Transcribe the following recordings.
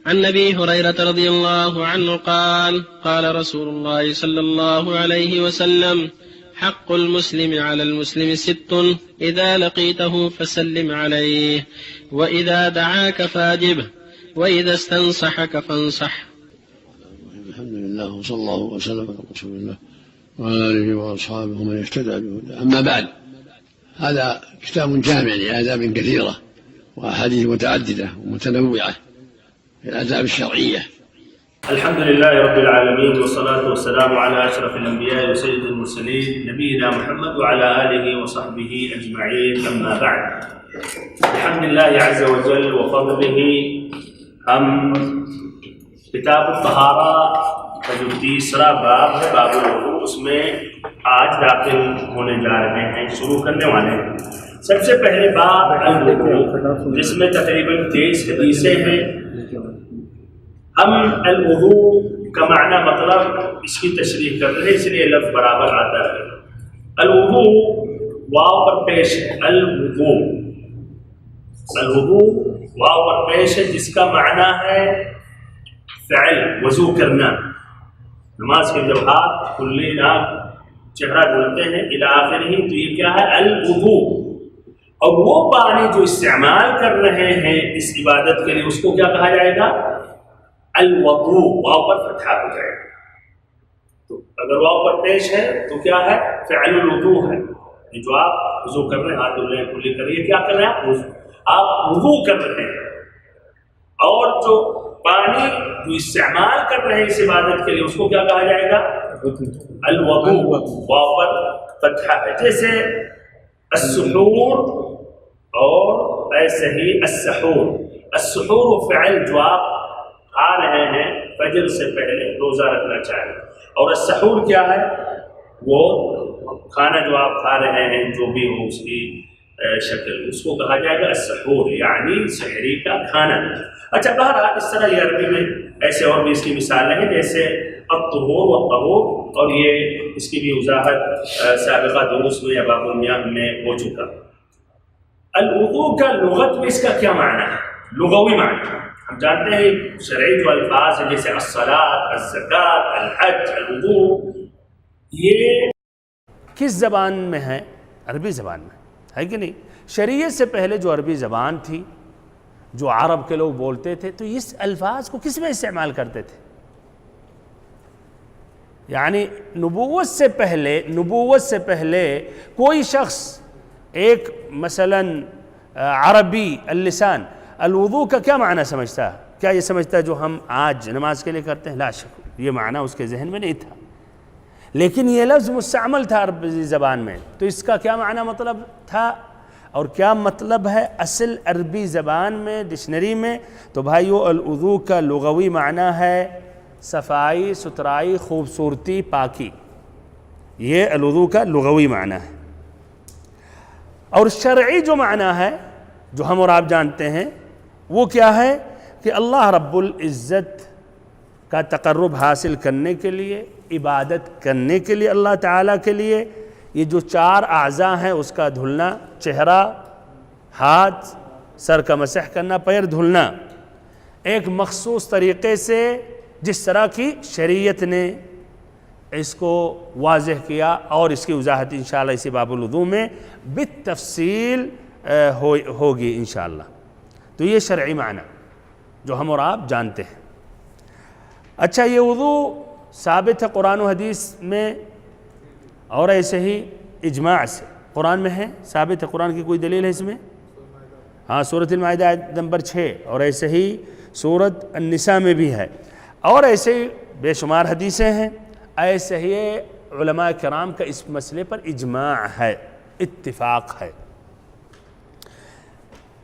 عن أبي هريرة رضي الله عنه قال قال رسول الله صلى الله عليه وسلم حق المسلم على المسلم 6: إذا لقيته فسلم عليه، وإذا دعاك فأجبه، وإذا استنصحك فانصح. الحمد لله وصلى الله وسلم على رسول الله وعلى آله وأصحابه ومن اهتدى بهداه. أما بعد، هذا كتاب جامع لآداب كثيرة وأحاديث متعددة ومتنوعة في الآداب الشرعية. الحمد لله رب العالمين، والصلاة والسلام على أشرف الأنبياء وسيد المرسلين نبينا محمد وعلى آله وصحبه أجمعين. أما بعد، الحمد لله عز وجل وفضله ہم کتاب الطہارہ کا جو تیسرا باب ہے، باب الوضوء، اس میں آج داخل ہونے جا رہے ہیں، شروع کرنے والے ہیں۔ سب سے پہلے باب الوضوء، جس میں تقریباً 23 حدیثیں ہیں۔ ہم الوضوء کا معنی مطلب اس کی تشریح کر رہے ہیں، اس لیے لفظ برابر آتا ہے۔ الوضوء واو پر پیش ہے، الوضوء واو پر پیش ہے، جس کا معنی ہے فعل، وضو کرنا۔ نماز کے جب ہاتھ کھلے ناک چہرہ دھلتے ہیں الی آخر ہی، تو یہ کیا ہے؟ الوضوء۔ اور وہ پانی جو استعمال کر رہے ہیں اس عبادت کے لیے، اس کو کیا کہا جائے گا؟ الوضوء۔ واو پر فتحہ ہو جائے گا، تو اگر واو پر پیش ہے تو کیا ہے؟ فعل الوضوء ہے۔ جو آپ وضو کر رہے ہیں، ہاتھ دھل رہے ہیں، کھلے کر رہے ہیں، کیا کر رہے ہیں؟ آپ وضو کر رہے ہیں۔ اور جو پانی جو استعمال کر رہے ہیں اس عبادت کے لیے، اس کو کیا کہا جائے گا؟ الوضوء۔ واو پر فتحہ ہے، جیسے السحور اور ایسے ہی السحور۔ السحور فعل جو آپ کھا رہے ہیں فجر سے پہلے، روزہ رکھنا چاہیے، اور السحور کیا ہے؟ وہ کھانا جو آپ کھا رہے ہیں، جو بھی ہو اس کی شکل، اس کو کہا جائے گا السحور، یعنی سحری کا کھانا۔ اچھا، بہرحال اس طرح یہ عربی میں ایسے اور بھی اس کی مثالیں ہیں، جیسے الطہور والطہور، اور یہ اس کی بھی وضاحت سابقہ دروس میں یا باب المیاہ میں ہو چکا۔ الوضوء کا لغت میں اس کا کیا معنی ہے؟ لغوی معنی ہم جانتے ہیں، شرعی جو الفاظ ہیں جیسے الصلاۃ، الزکوٰۃ، الحج، الوضوء، یہ کس زبان میں ہے؟ عربی زبان میں ہے کہ نہیں؟ شریعت سے پہلے جو عربی زبان تھی، جو عرب کے لوگ بولتے تھے، تو اس الفاظ کو کس میں استعمال کرتے تھے؟ یعنی نبوت سے پہلے کوئی شخص ایک مثلا عربی اللسان الوضوء کا کیا معنی سمجھتا ہے؟ کیا یہ سمجھتا ہے جو ہم آج نماز کے لیے کرتے ہیں؟ لا شک، یہ معنی اس کے ذہن میں نہیں تھا، لیکن یہ لفظ مستعمل تھا عربی زبان میں، تو اس کا کیا معنی مطلب تھا اور کیا مطلب ہے اصل عربی زبان میں، ڈکشنری میں؟ تو بھائیو، الوضوء کا لغوی معنی ہے صفائی، ستھرائی، خوبصورتی، پاکی۔ یہ الوضوء کا لغوی معنی ہے۔ اور شرعی جو معنی ہے، جو ہم اور آپ جانتے ہیں، وہ کیا ہے؟ کہ اللہ رب العزت کا تقرب حاصل کرنے کے لیے، عبادت کرنے کے لیے، اللہ تعالیٰ کے لیے، یہ جو 4 اعضاء ہیں اس کا دھلنا، چہرہ، ہاتھ، سر کا مسح کرنا، پیر دھلنا، ایک مخصوص طریقے سے، جس طرح کی شریعت نے اس کو واضح کیا، اور اس کی وضاحت انشاءاللہ اسی باب الوضوء میں بالتفصیل ہوگی انشاءاللہ۔ تو یہ شرعی معنی جو ہم اور آپ جانتے ہیں۔ اچھا، یہ وضوء ثابت ہے قرآن و حدیث میں، اور ایسے ہی اجماع سے قرآن میں ہے، ثابت ہے۔ قرآن کی کوئی دلیل ہے اس میں؟ ہاں، سورۃ المائدہ آیت نمبر 6، اور ایسے ہی سورۃ النساء میں بھی ہے، اور ایسے ہی بے شمار حدیثیں ہیں۔ ایسے ہی علماء کرام کا اس مسئلے پر اجماع ہے، اتفاق ہے۔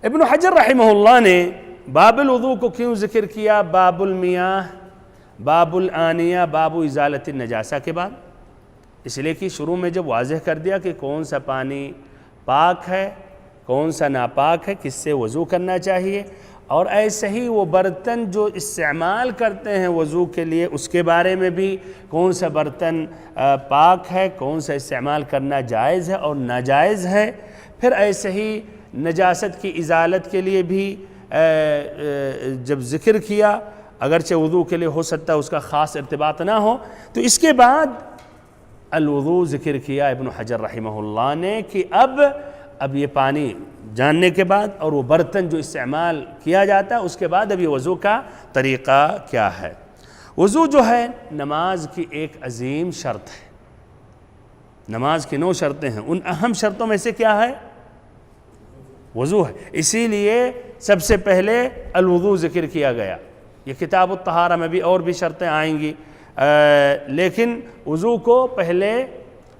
ابن حجر رحمہ اللہ نے باب الوضوء کو کیوں ذکر کیا؟ باب المیاہ، باب الآنیہ، باب ازالت النجاسہ کے بعد؟ اس لیے کہ شروع میں جب واضح کر دیا کہ کون سا پانی پاک ہے، کون سا ناپاک ہے، کس سے وضو کرنا چاہیے، اور ایسے ہی وہ برتن جو استعمال کرتے ہیں وضو کے لیے، اس کے بارے میں بھی کون سا برتن پاک ہے، کون سا استعمال کرنا جائز ہے اور ناجائز ہے۔ پھر ایسے ہی نجاست کی ازالت کے لیے بھی جب ذکر کیا، اگرچہ وضو کے لیے ہو سکتا ہے اس کا خاص ارتباط نہ ہو، تو اس کے بعد الوضو ذکر کیا ابن حجر رحمہ اللہ نے کہ اب یہ پانی جاننے کے بعد اور وہ برتن جو استعمال کیا جاتا ہے اس کے بعد اب یہ وضو کا طریقہ کیا ہے۔ وضو جو ہے نماز کی ایک عظیم شرط ہے۔ نماز کی 9 شرطیں ہیں، ان اہم شرطوں میں سے کیا ہے؟ وضو ہے۔ اسی لیے سب سے پہلے الوضو ذکر کیا گیا۔ یہ کتاب الطہارہ میں بھی اور بھی شرطیں آئیں گی، لیکن وضو کو پہلے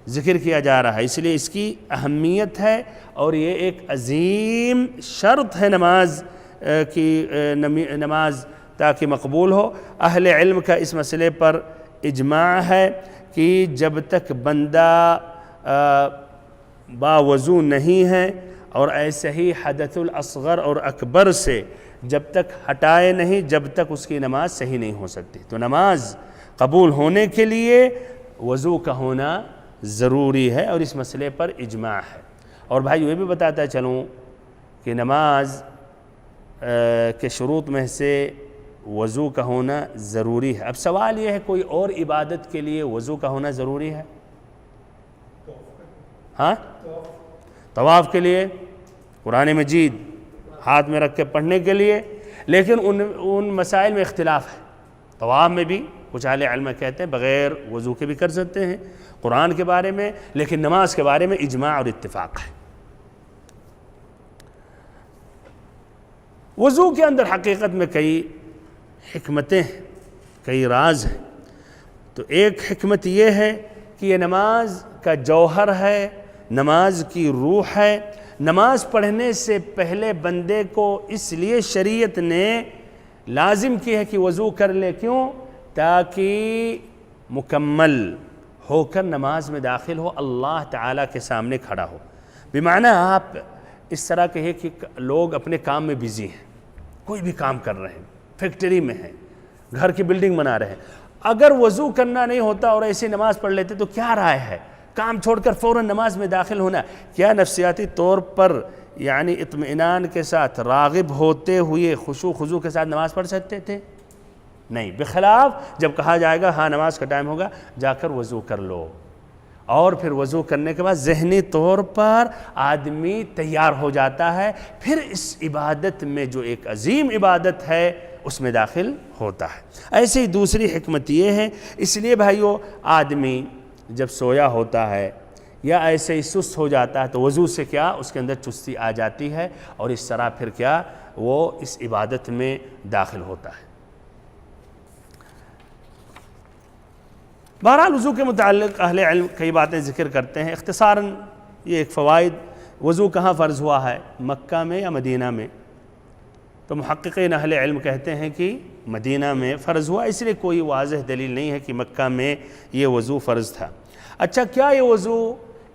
ذکر کیا جا رہا ہے، اس لیے اس کی اہمیت ہے، اور یہ ایک عظیم شرط ہے نماز کی، نماز تاکہ مقبول ہو۔ اہل علم کا اس مسئلے پر اجماع ہے کہ جب تک بندہ باوضو نہیں ہے اور ایسے ہی حدث الاصغر اور اکبر سے جب تک ہٹائے نہیں، جب تک اس کی نماز صحیح نہیں ہو سکتی۔ تو نماز قبول ہونے کے لیے وضو کا ہونا ضروری ہے، اور اس مسئلے پر اجماع ہے۔ اور بھائی یہ بھی بتاتا چلوں کہ نماز کے شروط میں سے وضو کا ہونا ضروری ہے۔ اب سوال یہ ہے کوئی اور عبادت کے لیے وضو کا ہونا ضروری ہے؟ ہاں، طواف کے لیے، قرآن مجید ہاتھ میں رکھ کے پڑھنے کے لیے، لیکن ان مسائل میں اختلاف ہے۔ طواف میں بھی کچھ اہل علم کہتے ہیں بغیر وضو کے بھی کر سکتے ہیں قرآن کے بارے میں، لیکن نماز کے بارے میں اجماع اور اتفاق ہے۔ وضو کے اندر حقیقت میں کئی حکمتیں ہیں، کئی راز ہیں۔ تو ایک حکمت یہ ہے کہ یہ نماز کا جوہر ہے، نماز کی روح ہے۔ نماز پڑھنے سے پہلے بندے کو اس لیے شریعت نے لازم کی ہے کہ وضو کر لے، کیوں؟ تاکہ مکمل ہو کر نماز میں داخل ہو، اللہ تعالیٰ کے سامنے کھڑا ہو۔ بمعنی آپ اس طرح کہے کہ لوگ اپنے کام میں بزی ہیں، کوئی بھی کام کر رہے ہیں، فیکٹری میں ہیں، گھر کی بلڈنگ بنا رہے ہیں، اگر وضو کرنا نہیں ہوتا اور ایسی نماز پڑھ لیتے تو کیا رائے ہے؟ کام چھوڑ کر فوراً نماز میں داخل ہونا کیا نفسیاتی طور پر یعنی اطمینان کے ساتھ راغب ہوتے ہوئے خشوع خضوع کے ساتھ نماز پڑھ سکتے تھے؟ نہیں، بخلاف جب کہا جائے گا ہاں نماز کا ٹائم ہوگا جا کر وضو کر لو، اور پھر وضو کرنے کے بعد ذہنی طور پر آدمی تیار ہو جاتا ہے، پھر اس عبادت میں جو ایک عظیم عبادت ہے اس میں داخل ہوتا ہے۔ ایسے ہی دوسری حکمت یہ ہے، اس لیے بھائیو آدمی جب سویا ہوتا ہے یا ایسے ہی سست ہو جاتا ہے تو وضو سے کیا اس کے اندر چستی آ جاتی ہے، اور اس طرح پھر کیا وہ اس عبادت میں داخل ہوتا ہے۔ بہرحال وضو کے متعلق اہل علم کئی باتیں ذکر کرتے ہیں، اختصاراً یہ ایک فوائد، وضو کہاں فرض ہوا ہے، مکہ میں یا مدینہ میں؟ تو محققین اہل علم کہتے ہیں کہ مدینہ میں فرض ہوا، اس لیے کوئی واضح دلیل نہیں ہے کہ مکہ میں یہ وضو فرض تھا۔ اچھا، کیا یہ وضو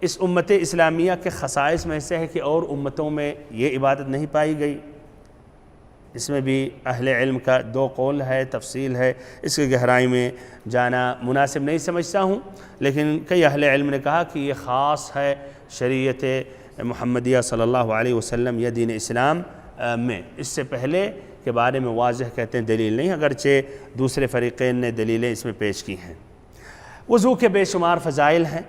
اس امت اسلامیہ کے خصائص میں سے ہے کہ اور امتوں میں یہ عبادت نہیں پائی گئی؟ اس میں بھی اہل علم کا 2 قول ہے، تفصیل ہے، اس کی گہرائی میں جانا مناسب نہیں سمجھتا ہوں، لیکن کئی اہل علم نے کہا کہ یہ خاص ہے شریعت محمدیہ صلی اللہ علیہ وسلم یا دین اسلام میں، اس سے پہلے کے بارے میں واضح کہتے ہیں دلیل نہیں، اگرچہ دوسرے فریقین نے دلیلیں اس میں پیش کی ہیں۔ وضو کے بے شمار فضائل ہیں،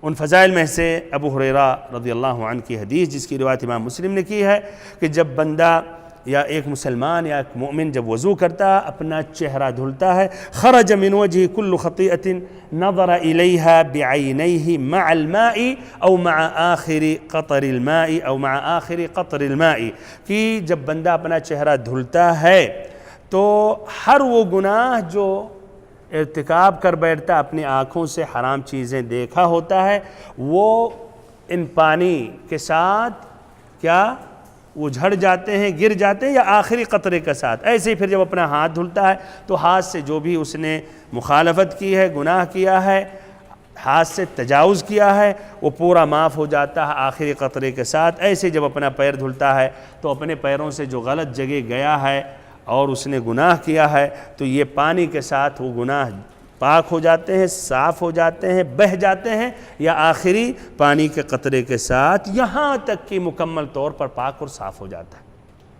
ان فضائل میں سے ابو ہریرہ رضی اللہ عنہ کی حدیث جس کی روایت امام مسلم نے کی ہے کہ جب بندہ یا ایک مسلمان یا ایک مومن جب وضو کرتا اپنا چہرہ دھلتا ہے، خرج من وجہ کل خطیئۃ نظر الیہا بعینیہ مع الماء او مع آخر قطر الماء او مع آخر قطر الماء، کہ جب بندہ اپنا چہرہ دھلتا ہے تو ہر وہ گناہ جو ارتکاب کر بیٹھتا، اپنی آنکھوں سے حرام چیزیں دیکھا ہوتا ہے، وہ ان پانی کے ساتھ کیا وہ جھڑ جاتے ہیں، گر جاتے ہیں، یا آخری قطرے کے ساتھ۔ ایسے ہی پھر جب اپنا ہاتھ دھلتا ہے تو ہاتھ سے جو بھی اس نے مخالفت کی ہے، گناہ کیا ہے، ہاتھ سے تجاوز کیا ہے، وہ پورا معاف ہو جاتا ہے آخری قطرے کے ساتھ۔ ایسے جب اپنا پیر دھلتا ہے تو اپنے پیروں سے جو غلط جگہ گیا ہے اور اس نے گناہ کیا ہے تو یہ پانی کے ساتھ وہ گناہ پاک ہو جاتے ہیں، صاف ہو جاتے ہیں، بہہ جاتے ہیں، یا آخری پانی کے قطرے کے ساتھ، یہاں تک کہ مکمل طور پر پاک اور صاف ہو جاتا ہے۔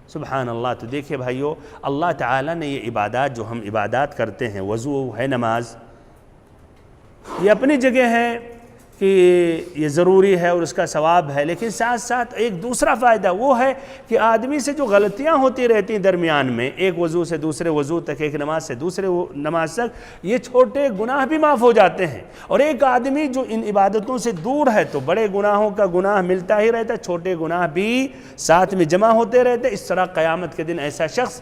سبحان اللہ. تو دیکھیں بھائیو، اللہ تعالیٰ نے یہ عبادات جو ہم عبادات کرتے ہیں، وضو ہے، نماز، یہ اپنی جگہ ہے کہ یہ ضروری ہے اور اس کا ثواب ہے، لیکن ساتھ ساتھ ایک دوسرا فائدہ وہ ہے کہ آدمی سے جو غلطیاں ہوتی رہتی ہیں درمیان میں، ایک وضو سے دوسرے وضو تک، ایک نماز سے دوسرے نماز تک، یہ چھوٹے گناہ بھی معاف ہو جاتے ہیں. اور ایک آدمی جو ان عبادتوں سے دور ہے تو بڑے گناہوں کا گناہ ملتا ہی رہتا ہے، چھوٹے گناہ بھی ساتھ میں جمع ہوتے رہتے. اس طرح قیامت کے دن ایسا شخص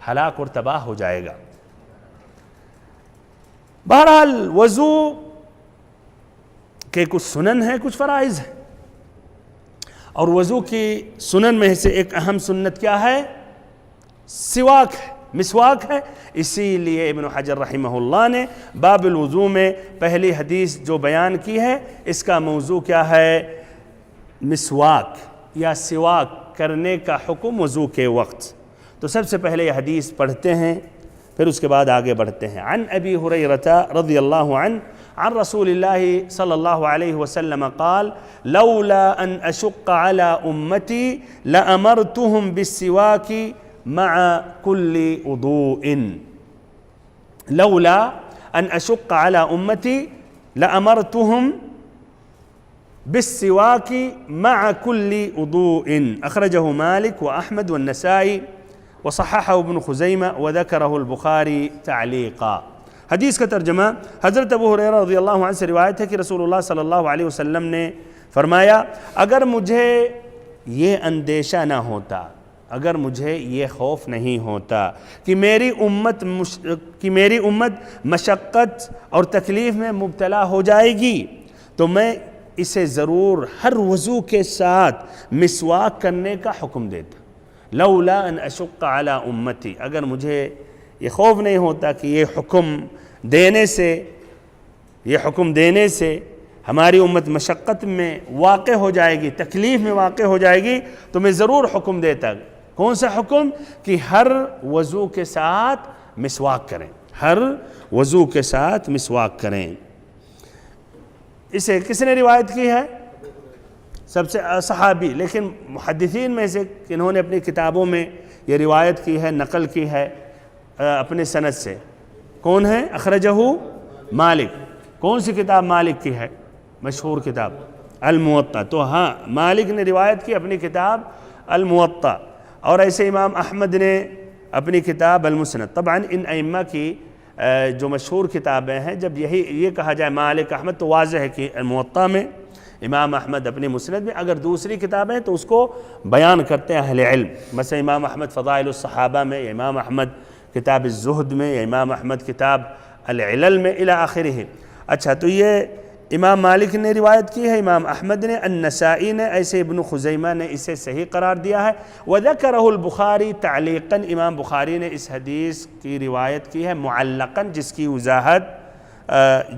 ہلاک اور تباہ ہو جائے گا. بہرحال وضو کہ کچھ سنن ہے، کچھ فرائض ہے، اور وضو کی سنن میں سے ایک اہم سنت کیا ہے؟ سواک ہے، مسواک ہے. اسی لیے ابن حجر رحمہ اللہ نے باب الوضو میں پہلی حدیث جو بیان کی ہے، اس کا موضوع کیا ہے؟ مسواک یا سواک کرنے کا حکم وضو کے وقت. تو سب سے پہلے یہ حدیث پڑھتے ہیں، پھر اس کے بعد آگے بڑھتے ہیں. عن ابی ہریرہ رضی اللہ عنہ عن رسول اللہ صلی اللہ علیہ وسلم قال لولا ان اشق على امتی لامرتهم بالسواک مع كل وضوء. لولا ان اشق على امتی لامرتهم بالسواک مع كل وضوء. اخرجه مالك واحمد والنسائی وصححه ابن خزیمہ وذکرہ البخاری تعلیقا. حدیث کا ترجمہ، حضرت ابو ہریرہ رضی اللہ عنہ سے روایت ہے کہ رسول اللہ صلی اللہ علیہ وسلم نے فرمایا، اگر مجھے یہ اندیشہ نہ ہوتا، اگر مجھے یہ خوف نہیں ہوتا کہ میری امت مشقت اور تکلیف میں مبتلا ہو جائے گی، تو میں اسے ضرور ہر وضو کے ساتھ مسواک کرنے کا حکم دیتا. لولا ان اشق علی امتی، اگر مجھے یہ خوف نہیں ہوتا کہ یہ حکم دینے سے ہماری امت مشقت میں واقع ہو جائے گی، تکلیف میں واقع ہو جائے گی، تو میں ضرور حکم دیتا. کون سا حکم؟ کہ ہر وضو کے ساتھ مسواک کریں، ہر وضو کے ساتھ مسواک کریں. اسے کس نے روایت کی ہے؟ سب سے صحابی، لیکن محدثین میں سے انہوں نے اپنی کتابوں میں یہ روایت کی ہے، نقل کی ہے اپنے سند سے. کون ہے؟ اخرجہ مالک. کون سی کتاب مالک کی ہے؟ مشہور کتاب الموطا. تو ہاں، مالک نے روایت کی اپنی کتاب الموطا، اور ایسے امام احمد نے اپنی کتاب المسند. طبعاً ان ائمہ کی جو مشہور کتابیں ہیں، جب یہ کہا جائے مالک احمد تو واضح ہے کہ الموطا میں، امام احمد اپنی مسند میں. اگر دوسری کتابیں تو اس کو بیان کرتے ہیں اہل علم، مثلا امام احمد فضائل الصحابہ میں، یا امام احمد کتاب الزہد میں، یا امام احمد کتاب العلل میں الی آخرہ. اچھا، تو یہ امام مالک نے روایت کی ہے، امام احمد نے، النسائی نے، ایسے ابن خزیمہ نے اسے صحیح قرار دیا ہے. وذکرہ البخاری تعلیقاً، امام بخاری نے اس حدیث کی روایت کی ہے معلقاً، جس کی وضاحت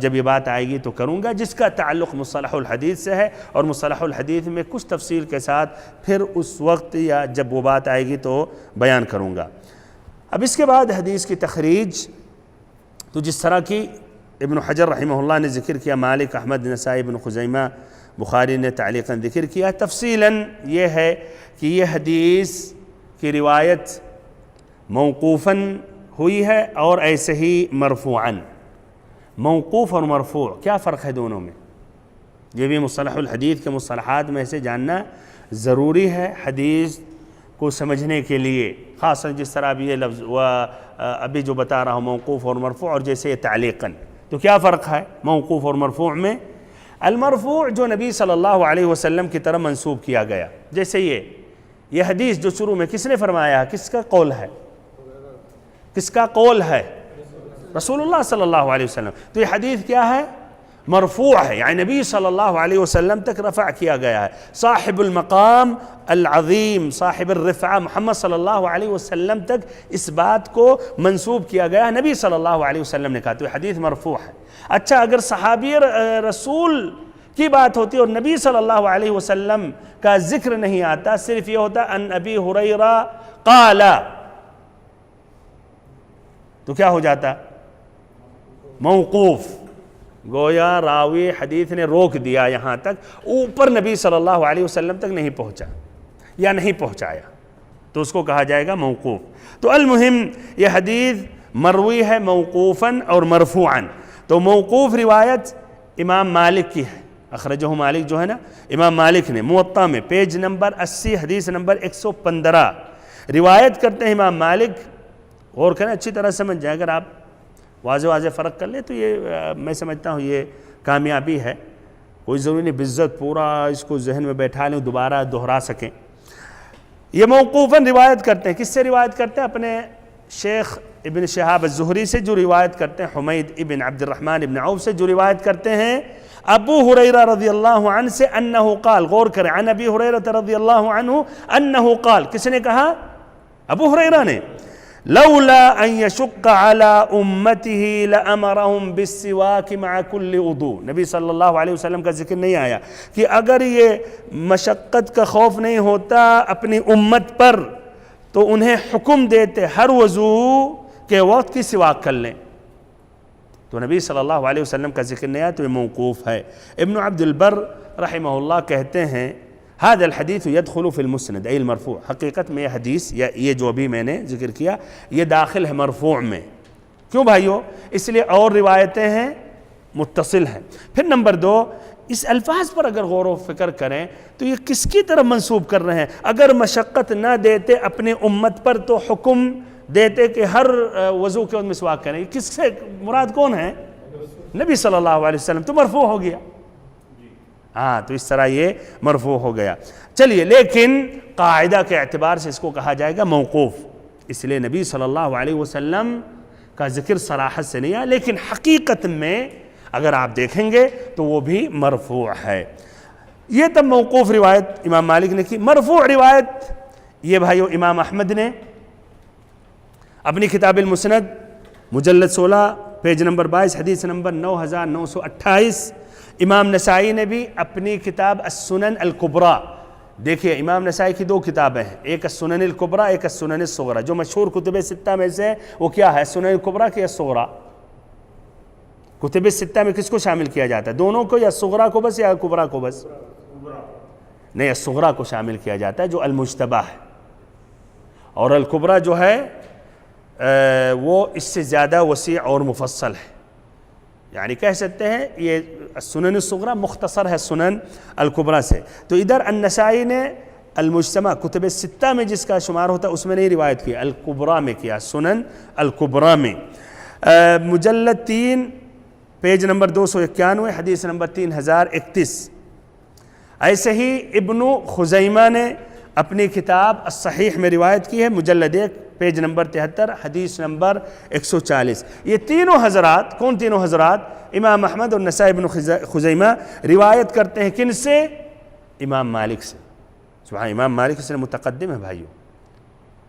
جب یہ بات آئے گی تو کروں گا، جس کا تعلق مصطلح الحدیث سے ہے، اور مصطلح الحدیث میں کچھ تفصیل کے ساتھ پھر اس وقت یا جب وہ بات آئے گی تو بیان کروں گا. اب اس کے بعد حدیث کی تخریج، تو جس طرح کی ابن حجر رحمہ اللہ نے ذکر کیا، مالک، احمد، نسائی، ابن خزیمہ، بخاری نے تعلیقاً ذکر کیا. تفصیلاً یہ ہے کہ یہ حدیث کی روایت موقوفاً ہوئی ہے اور ایسے ہی مرفوعاً. موقوف اور مرفوع کیا فرق ہے دونوں میں؟ یہ بھی مصطلح الحدیث کے مصطلحات میں سے جاننا ضروری ہے حدیث کو سمجھنے کے لیے، خاصاً جس طرح ابھی یہ لفظ ابھی جو بتا رہا ہوں موقوف اور مرفوع، اور جیسے یہ تعلیقاً. تو کیا فرق ہے موقوف اور مرفوع میں؟ المرفوع جو نبی صلی اللہ علیہ وسلم کی طرف منسوب کیا گیا، جیسے یہ حدیث جو شروع میں کس نے فرمایا، کس کا قول ہے؟ کس کا قول ہے؟ رسول اللہ صلی اللہ علیہ وسلم. تو یہ حدیث کیا ہے؟ مرفوع ہے، یعنی نبی صلی اللہ علیہ وسلم تک رفع کیا گیا ہے. صاحب المقام العظیم، صاحب الرفعہ محمد صلی اللہ علیہ وسلم تک اس بات کو منسوب کیا گیا ہے، نبی صلی اللہ علیہ وسلم نے کہا، تو یہ حدیث مرفوع ہے. اچھا، اگر صحابی رسول کی بات ہوتی اور نبی صلی اللہ علیہ وسلم کا ذکر نہیں آتا، صرف یہ ہوتا ان ابی ہریرہ قال، تو کیا ہو جاتا؟ موقوف. گویا راوی حدیث نے روک دیا یہاں تک، اوپر نبی صلی اللہ علیہ وسلم تک نہیں پہنچا یا نہیں پہنچایا. تو اس کو کہا جائے گا موقوف. تو المہم یہ حدیث مروی ہے موقوفاً اور مرفوعاً. تو موقوف روایت امام مالک کی ہے، اخرجہ مالک جو ہے نا، امام مالک نے موطا میں پیج نمبر 80 حدیث نمبر 115 روایت کرتے ہیں امام مالک. غور کریں، اچھی طرح سمجھ جائیں. اگر آپ واضح فرق کر لیں تو یہ میں سمجھتا ہوں یہ کامیابی ہے. کوئی ضروری نہیں بزت پورا اس کو ذہن میں بیٹھا لیں دوبارہ دہرا سکیں. یہ موقوفاً روایت کرتے ہیں. کس سے روایت کرتے ہیں؟ اپنے شیخ ابن شہاب الزہری سے جو روایت کرتے ہیں، حمید ابن عبد الرحمن ابن عوف سے جو روایت کرتے ہیں، ابو ہریرہ رضی اللہ عنہ سے انہ قال. غور کریں، عن ابی ہریرہ رضی اللہ عنہ انہ قال. کس نے کہا؟ ابو ہریرہ نے. لولا ان يشق على امته لامرهم بالسواك مع كل وضوء. نبی صلی اللہ علیہ وسلم کا ذکر نہیں آیا کہ اگر یہ مشقت کا خوف نہیں ہوتا اپنی امت پر تو انہیں حکم دیتے ہر وضو کے وقت کی سواک کر لیں. تو نبی صلی اللہ علیہ وسلم کا ذکر نہیں آیا تو یہ موقوف ہے. ابن عبد البر رحمہ اللہ کہتے ہیں هذا الحديث يدخل في المسند أي المرفوع. حقیقت میں یہ حدیث یا یہ جو ابھی میں نے ذکر کیا یہ داخل ہے مرفوع میں. کیوں بھائیو؟ اس لیے اور روایتیں ہیں متصل ہیں. پھر نمبر 2، اس الفاظ پر اگر غور و فکر کریں تو یہ کس کی طرف منسوب کر رہے ہیں؟ اگر مشقت نہ دیتے اپنے امت پر تو حکم دیتے کہ ہر وضو کے وقت مسواک کریں. کس سے مراد کون ہے؟ نبی صلی اللہ علیہ وسلم. تو مرفوع ہو گیا. ہاں، تو اس طرح یہ مرفوع ہو گیا. چلیے، لیکن قاعدہ کے اعتبار سے اس کو کہا جائے گا موقوف. اس لیے نبی صلی اللہ علیہ وسلم کا ذکر صراحت سے نہیں ہے، لیکن حقیقت میں اگر آپ دیکھیں گے تو وہ بھی مرفوع ہے. یہ تب موقوف روایت امام مالک نے کی. مرفوع روایت یہ بھائیو امام احمد نے اپنی کتاب المسند مجلد 16 پیج نمبر 22 حدیث نمبر 9928. امام نسائی نے بھی اپنی کتاب السنن الکبریٰ. دیکھیے امام نسائی کی 2 کتابیں ہیں، ایک السنن الکبریٰ ایک السنن الصغریٰ. جو مشہور کتب ستہ میں سے وہ کیا ہے؟ السنن الکبریٰ کی الصغریٰ. کتب ستہ میں کس کو شامل کیا جاتا ہے؟ دونوں کو، یا الصغریٰ کو بس یا الکبریٰ کو بس؟ نہیں، الصغریٰ کو شامل کیا جاتا ہے جو المجتبہ ہے. اور الکبریٰ جو ہے وہ اس سے زیادہ وسیع اور مفصل ہے. یعنی کہہ سکتے ہیں یہ السنن الصغریٰ مختصر ہے سنن الکبریٰ سے. تو ادھر النسائی نے المجتمع کتب ستہ میں جس کا شمار ہوتا ہے اس میں نہیں روایت کیا، الکبریٰ میں کیا، سنن الکبریٰ میں. مجلد 3 پیج نمبر 291 حدیث نمبر 3031. ایسے ہی ابن خزیمہ نے اپنی کتاب الصحیح میں روایت کی ہے، مجلد 1 پیج نمبر 73 حدیث نمبر 140. یہ تینوں حضرات، کون تینوں حضرات؟ امام احمد اور نسائی ابن خزیمہ روایت کرتے ہیں کن سے؟ امام مالک سے. سبحان، امام مالک سے متقدم ہے بھائیو.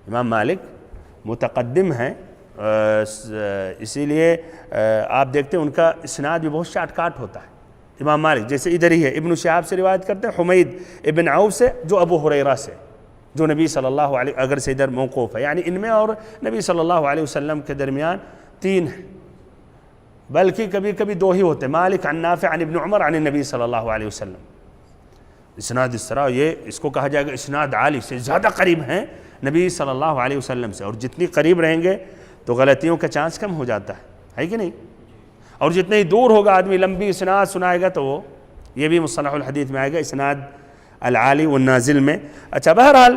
امام مالک متقدم ہیں، اسی لیے آپ دیکھتے ہیں ان کا اسناد بھی بہت شارٹ کاٹ ہوتا ہے. امام مالک جیسے ادھر ہی ہے، ابن شہاب سے روایت کرتے ہیں، حمید ابن عوف سے، جو ابو ہریرہ سے، جو نبی صلی اللہ علیہ، اگر سے ادھر موقوف ہے، یعنی ان میں اور نبی صلی اللہ علیہ وسلم کے درمیان 3 ہیں، بلکہ کبھی کبھی 2 ہی ہوتے. مالک عن نافع عن ابن عمر عن النبی صلی اللہ علیہ وسلم. اسناد اس طرح، یہ اس کو کہا جائے گا اسناد عالی سے زیادہ قریب ہیں نبی صلی اللہ علیہ وسلم سے. اور جتنی قریب رہیں گے تو غلطیوں کا چانس کم ہو جاتا ہے کہ نہیں؟ اور جتنے ہی دور ہوگا آدمی لمبی اسناد سنائے گا تو وہ یہ بھی مصطلح الحدیث میں آئے گا، اسناد العالی والنازل میں. اچھا، بہرحال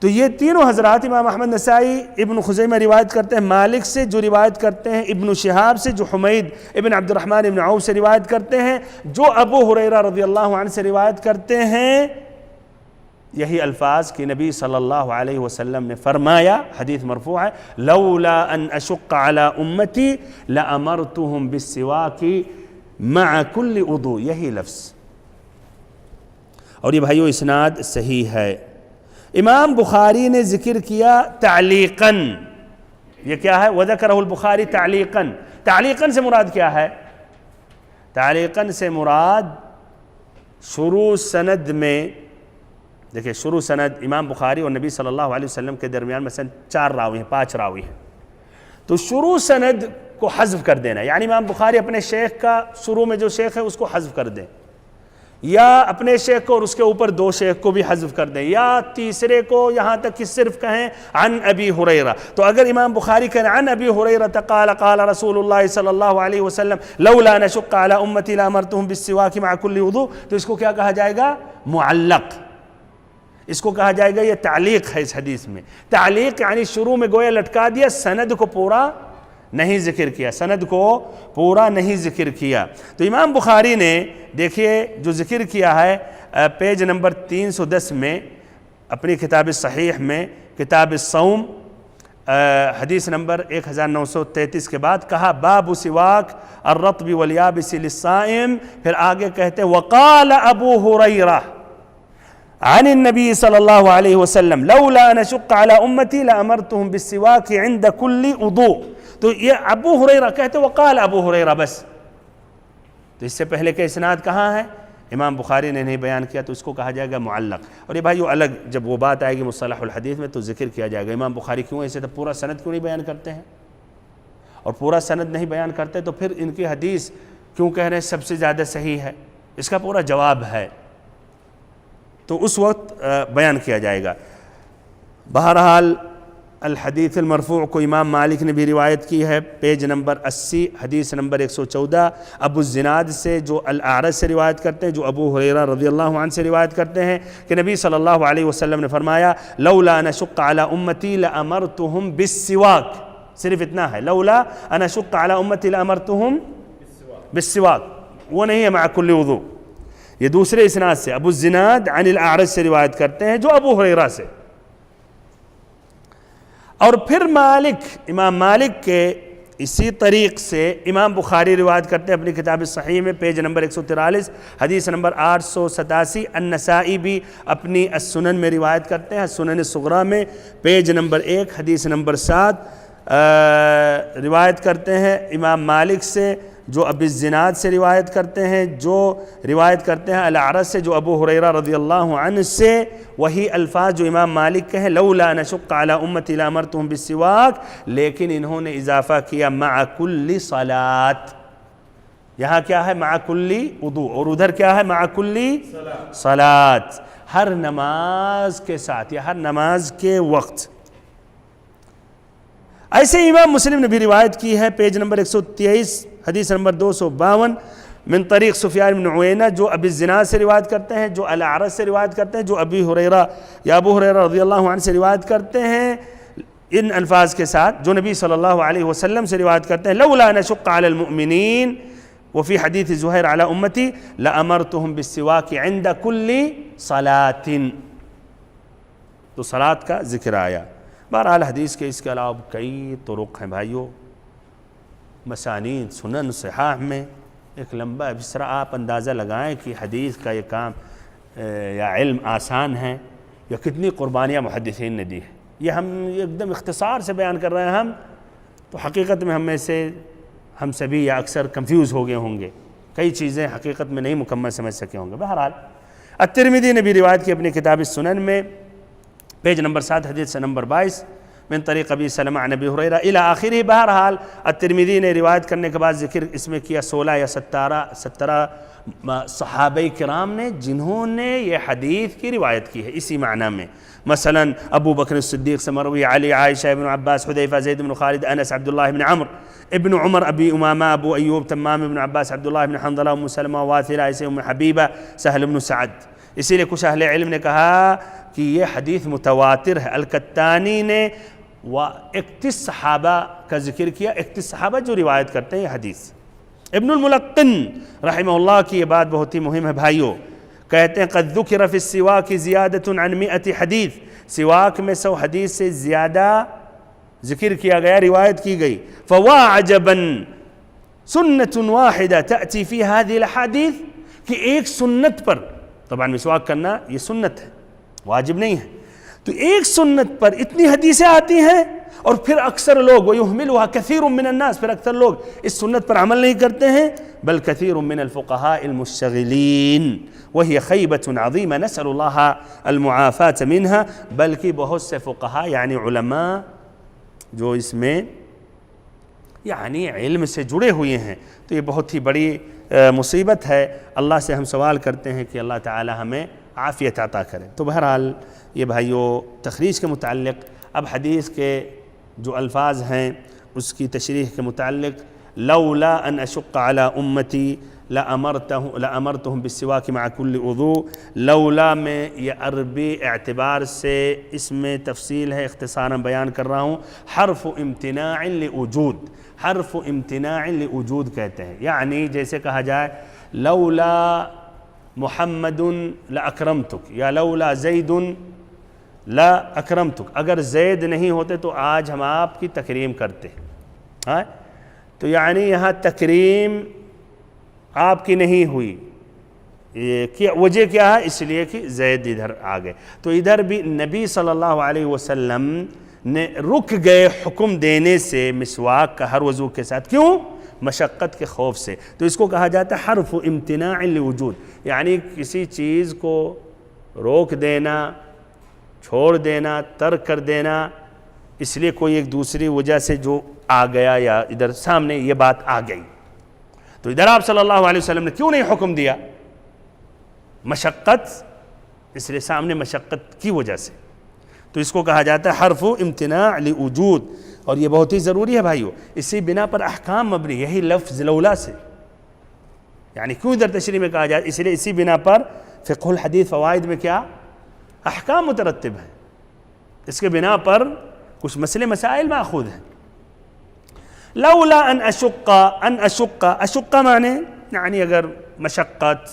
تو یہ تینوں حضرات امام احمد، نسائی، ابن خزیمہ روایت کرتے ہیں مالک سے، جو روایت کرتے ہیں ابن شہاب سے، جو حمید ابن عبد الرحمن ابن عوف سے روایت کرتے ہیں، جو ابو ہریرہ رضی اللہ عنہ سے روایت کرتے ہیں. یہی الفاظ کہ نبی صلی اللہ علیہ وسلم نے فرمایا، حدیث مرفوع ہے، لولا ان اشق علی امتی لامرتهم بالسواک مع كل وضوء. یہی لفظ. اور یہ بھائیو اسناد صحیح ہے. امام بخاری نے ذکر کیا تعلیقاً. یہ کیا ہے؟ وذکرہ البخاری تعلیقاً. تعلیقاً سے مراد کیا ہے؟ تعلیقاً سے مراد شروع سند میں، دیکھیں شروع سند امام بخاری اور نبی صلی اللہ علیہ وسلم کے درمیان مثلا 4 راوی ہیں، 5 راوی ہیں، تو شروع سند کو حذف کر دینا. یعنی امام بخاری اپنے شیخ کا شروع میں جو شیخ ہے اس کو حذف کر دیں. یا اپنے شیخ کو اور اس کے اوپر دو شیخ کو بھی حذف کر دیں، یا تیسرے کو یہاں تک کہ صرف کہیں عن ابی ہریرہ. تو اگر امام بخاری کہیں عن ابی ہریرہ قال قال رسول اللہ صلی اللہ علیہ وسلم لولا نشق علی امتی لامرتهم بالسواک مع کل وضوء، تو اس کو کیا کہا جائے گا؟ معلق. اس کو کہا جائے گا یہ تعلیق ہے. اس حدیث میں تعلیق یعنی شروع میں گویا لٹکا دیا، سند کو پورا نہیں ذکر کیا، سند کو پورا نہیں ذکر کیا. تو امام بخاری نے دیکھیے جو ذکر کیا ہے پیج نمبر 310 میں اپنی کتاب الصحیح میں، کتاب الصوم، حدیث نمبر 1933 کے بعد کہا باب سواک الرطب والیابس للصائم، پھر آگے کہتے وقال ابو ہریرہ عن النبی صلی اللہ علیہ وسلم لولا نشق علی امتی لامرتهم بالسواک عند كل وضوء. تو یہ ابو ہریرہ کہتے وقال ابو ہریرہ بس. تو اس سے پہلے کے اسناد کہاں ہے؟ امام بخاری نے نہیں بیان کیا، تو اس کو کہا جائے گا معلق. اور یہ بھائیو الگ جب وہ بات آئے گی مصطلح الحدیث میں تو ذکر کیا جائے گا امام بخاری کیوں ایسے تو پورا سند کیوں نہیں بیان کرتے ہیں، اور پورا سند نہیں بیان کرتے تو پھر ان کی حدیث کیوں کہہ رہے ہیں سب سے زیادہ صحیح ہے؟ اس کا پورا جواب ہے، تو اس وقت بیان کیا جائے گا. بہرحال الحدیث المرفوع کو امام مالک نے بھی روایت کی ہے، پیج نمبر 80 حدیث نمبر 114 ابو الزناد سے جو الاعرج سے روایت کرتے ہیں، جو ابو ہریرہ رضی اللہ عنہ سے روایت کرتے ہیں کہ نبی صلی اللہ علیہ وسلم نے فرمایا لولا نشق علی امتی لامرتهم بالسواک. صرف اتنا ہے، لولا ان اشق علی امتی لامرتهم بالسواک، وہ نہیں ہے مع کل وضوء. یہ دوسرے اسناد سے ابو الزناد عن الاعرج سے روایت کرتے ہیں جو ابو ہریرہ سے. اور پھر مالک، امام مالک کے اسی طریق سے امام بخاری روایت کرتے ہیں اپنی کتاب الصحیح میں پیج نمبر 143 حدیث نمبر 887. النسائی بھی اپنی السنن میں روایت کرتے ہیں، السنن الصغریٰ میں پیج نمبر 1 حدیث نمبر 7 روایت کرتے ہیں امام مالک سے جو ابی الزناد سے روایت کرتے ہیں، جو روایت کرتے ہیں الاعرج سے جو ابو ہریرہ رضی اللہ عنہ سے، وہی الفاظ جو امام مالک کے ہیں لولا نشق علی امتی لامرتهم بالسواک، لیکن انہوں نے اضافہ کیا مع کل صلاۃ. یہاں کیا ہے؟ مع کل وضوء، اور ادھر کیا ہے؟ مع کل صلاۃ، ہر نماز کے ساتھ یا ہر نماز کے وقت. ایسے امام مسلم نے بھی روایت کی ہے پیج نمبر 123 حدیث نمبر 252 من طریق سفیان بن عوینہ جو ابی الزناد سے روایت کرتے ہیں، جو الاعرج سے روایت کرتے ہیں، جو ابی ہریرہ یا ابو ہریرہ رضی اللہ عنہ سے روایت کرتے ہیں ان الفاظ کے ساتھ، جو نبی صلی اللہ علیہ وسلم سے روایت کرتے ہیں لولا نشق علی المؤمنین وفی حدیث زہیر علی امتی لامرتهم بالسواک عند کل صلاۃ. تو صلاۃ کا ذکر آیا. بہرحال حدیث کے اس کے علاوہ کئی طرق ہیں بھائیوں، مسانید سنن صحاح میں ایک لمبا. اس طرح آپ اندازہ لگائیں کہ حدیث کا یہ کام یا علم آسان ہے یا کتنی قربانیاں محدثین نے دی ہے. یہ ہم ایک دم اختصار سے بیان کر رہے ہیں ہم، تو حقیقت میں ہم سبھی یا اکثر کنفیوز ہو گئے ہوں گے، کئی چیزیں حقیقت میں نہیں مکمل سمجھ سکے ہوں گے. بہرحال الترمذی نے بھی روایت کی اپنی کتاب السنن میں پیج نمبر 7 حدیث نمبر 22 من طریق ابی سلمہ عن ابی ہریرہ الی آخرہ. بہرحال الترمذی نے روایت کرنے کے بعد ذکر اس میں کیا 16 یا 17 صحابہ کرام نے جنہوں نے یہ حدیث کی روایت کی ہے اسی معنی میں. مثلا ابو بکر الصدیق سے مروی، علی، عائشہ، ابن عباس، حذیفہ، زید بن خالد، انس، عبداللہ بن عمر، ابن عمر، ابی امامہ، ابو ایوب، تمام ابن عباس، عبداللہ بن حنظلہ، ام سلمہ، واثلہ، ایسے ام حبیبہ، سہل بن سعد. اسی لیے کچھ اہل علم نے کہا کہ یہ حدیث متواتر ہے. الکتانی نے 31 صحابہ کا ذکر کیا، 31 صحابہ جو روایت کرتے ہیں یہ حدیث. ابن الملقن رحمہ اللہ کی یہ بات بہت ہی مہم ہے بھائیوں، کہتے ہیں قد ذکر فی السواک زیادۃ عن 100 حدیث، سواک میں 100 حدیث سے زیادہ ذکر کیا گیا، روایت کی گئی. فوا عجبا سنت واحدہ تأتی فی هذه الاحادیث، کہ ایک سنت پر، طبعا مسواک کرنا یہ سنت ہے، واجب نہیں ہے، تو ایک سنت پر اتنی حدیثیں آتی ہیں، اور پھر اکثر لوگ وَيُهْمِلُهَا كَثِيرٌ مِّنَ النَّاسِ، پھر اکثر لوگ اس سنت پر عمل نہیں کرتے ہیں. بل كثير من الفقهاء المشتغلين وهي خيبة عظيمة نسأل الله المعافاة منها. بلکہ بہت سے فقہاء یعنی علماء جو اس میں یعنی علم سے جڑے ہوئے ہیں، تو یہ بہت ہی بڑی مصیبت ہے۔ اللہ سے ہم سوال کرتے ہیں کہ اللہ تعالی ہمیں عافیت عطا کرے۔ تو بہرحال یہ بھائیو تخریج کے متعلق اب حدیث کے جو الفاظ ہیں اس کی تشریح کے متعلق، لولا ان اشق علی امتی لامرتہم بالسواک مع کل وضوء، لولا میں یہ عربی اعتبار سے اس میں تفصیل ہے، اختصاراً بیان کر رہا ہوں۔ حرف امتناع لوجود، حرف امتناع لوجود کہتے ہیں، یعنی جیسے کہا جائے لولا محمد لاکرمتک یا لولا زید لاکرمتک، اگر زید نہیں ہوتے تو آج ہم آپ کی تکریم کرتے۔ ہاں، تو یعنی یہاں تکریم آپ کی نہیں ہوئی، وجہ کیا ہے؟ اس لیے کہ زید ادھر آ گئے۔ تو ادھر بھی نبی صلی اللہ علیہ وسلم نے رک گئے حکم دینے سے مسواک کا ہر وضو کے ساتھ، کیوں؟ مشقت کے خوف سے۔ تو اس کو کہا جاتا ہے حرف امتناع لوجود، یعنی کسی چیز کو روک دینا، چھوڑ دینا، ترک کر دینا، اس لیے کوئی ایک دوسری وجہ سے جو آ گیا یا ادھر سامنے یہ بات آ گئی۔ تو ادھر آپ صلی اللہ علیہ وسلم نے کیوں نہیں حکم دیا؟ مشقت، اس لیے سامنے مشقت کی وجہ سے۔ تو اس کو کہا جاتا ہے حرف امتناع لوجود، اور یہ بہت ہی ضروری ہے بھائیو، اسی بنا پر احکام مبنی، یہی لفظ لولا سے، یعنی کیوں ادھر تشریح میں کہا جاتا ہے؟ اس لیے اسی بنا پر فقہ الحدیث فوائد میں کیا احکام مترتب ہیں، اس کے بنا پر کچھ مسئلے مسائل ماخوذ ہیں۔ لولا ان اشق معنی یعنی اگر مشقت،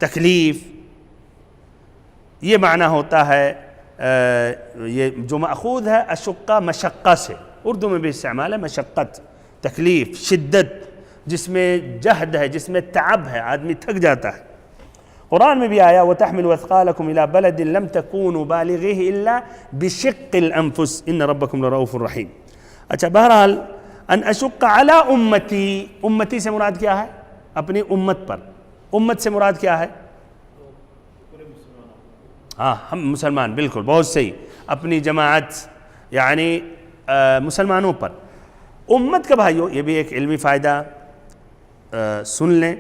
تکلیف، یہ معنی ہوتا ہے، یہ جو ماخوذ ہے اشقہ مشقہ سے، اردو میں بھی استعمال ہے، مشقت، تکلیف، شدت، جس میں جہد ہے، جس میں تعب ہے، آدمی تھک جاتا ہے۔ قرآن میں بھی آیا وَتَحْمِلُوا أَثْقَالَكُمْ إِلَىٰ بَلَدٍ لَمْ تَكُونُوا بَالِغِيهِ إِلَّا بِشِقِّ الْأَنفُسِ إِنَّ رَبَّكُمْ لَرَءُوفٌ رَحِيمٌ۔ اچھا، بہرحال ان اشق علی امتی، امتی سے مراد کیا ہے؟ اپنی امت پر۔ امت سے مراد کیا ہے؟ ہاں، ہم مسلمان، بالکل بہت صحیح، اپنی جماعت یعنی مسلمانوں پر۔ امت کا بھائیو یہ بھی ایک علمی فائدہ سن لیں،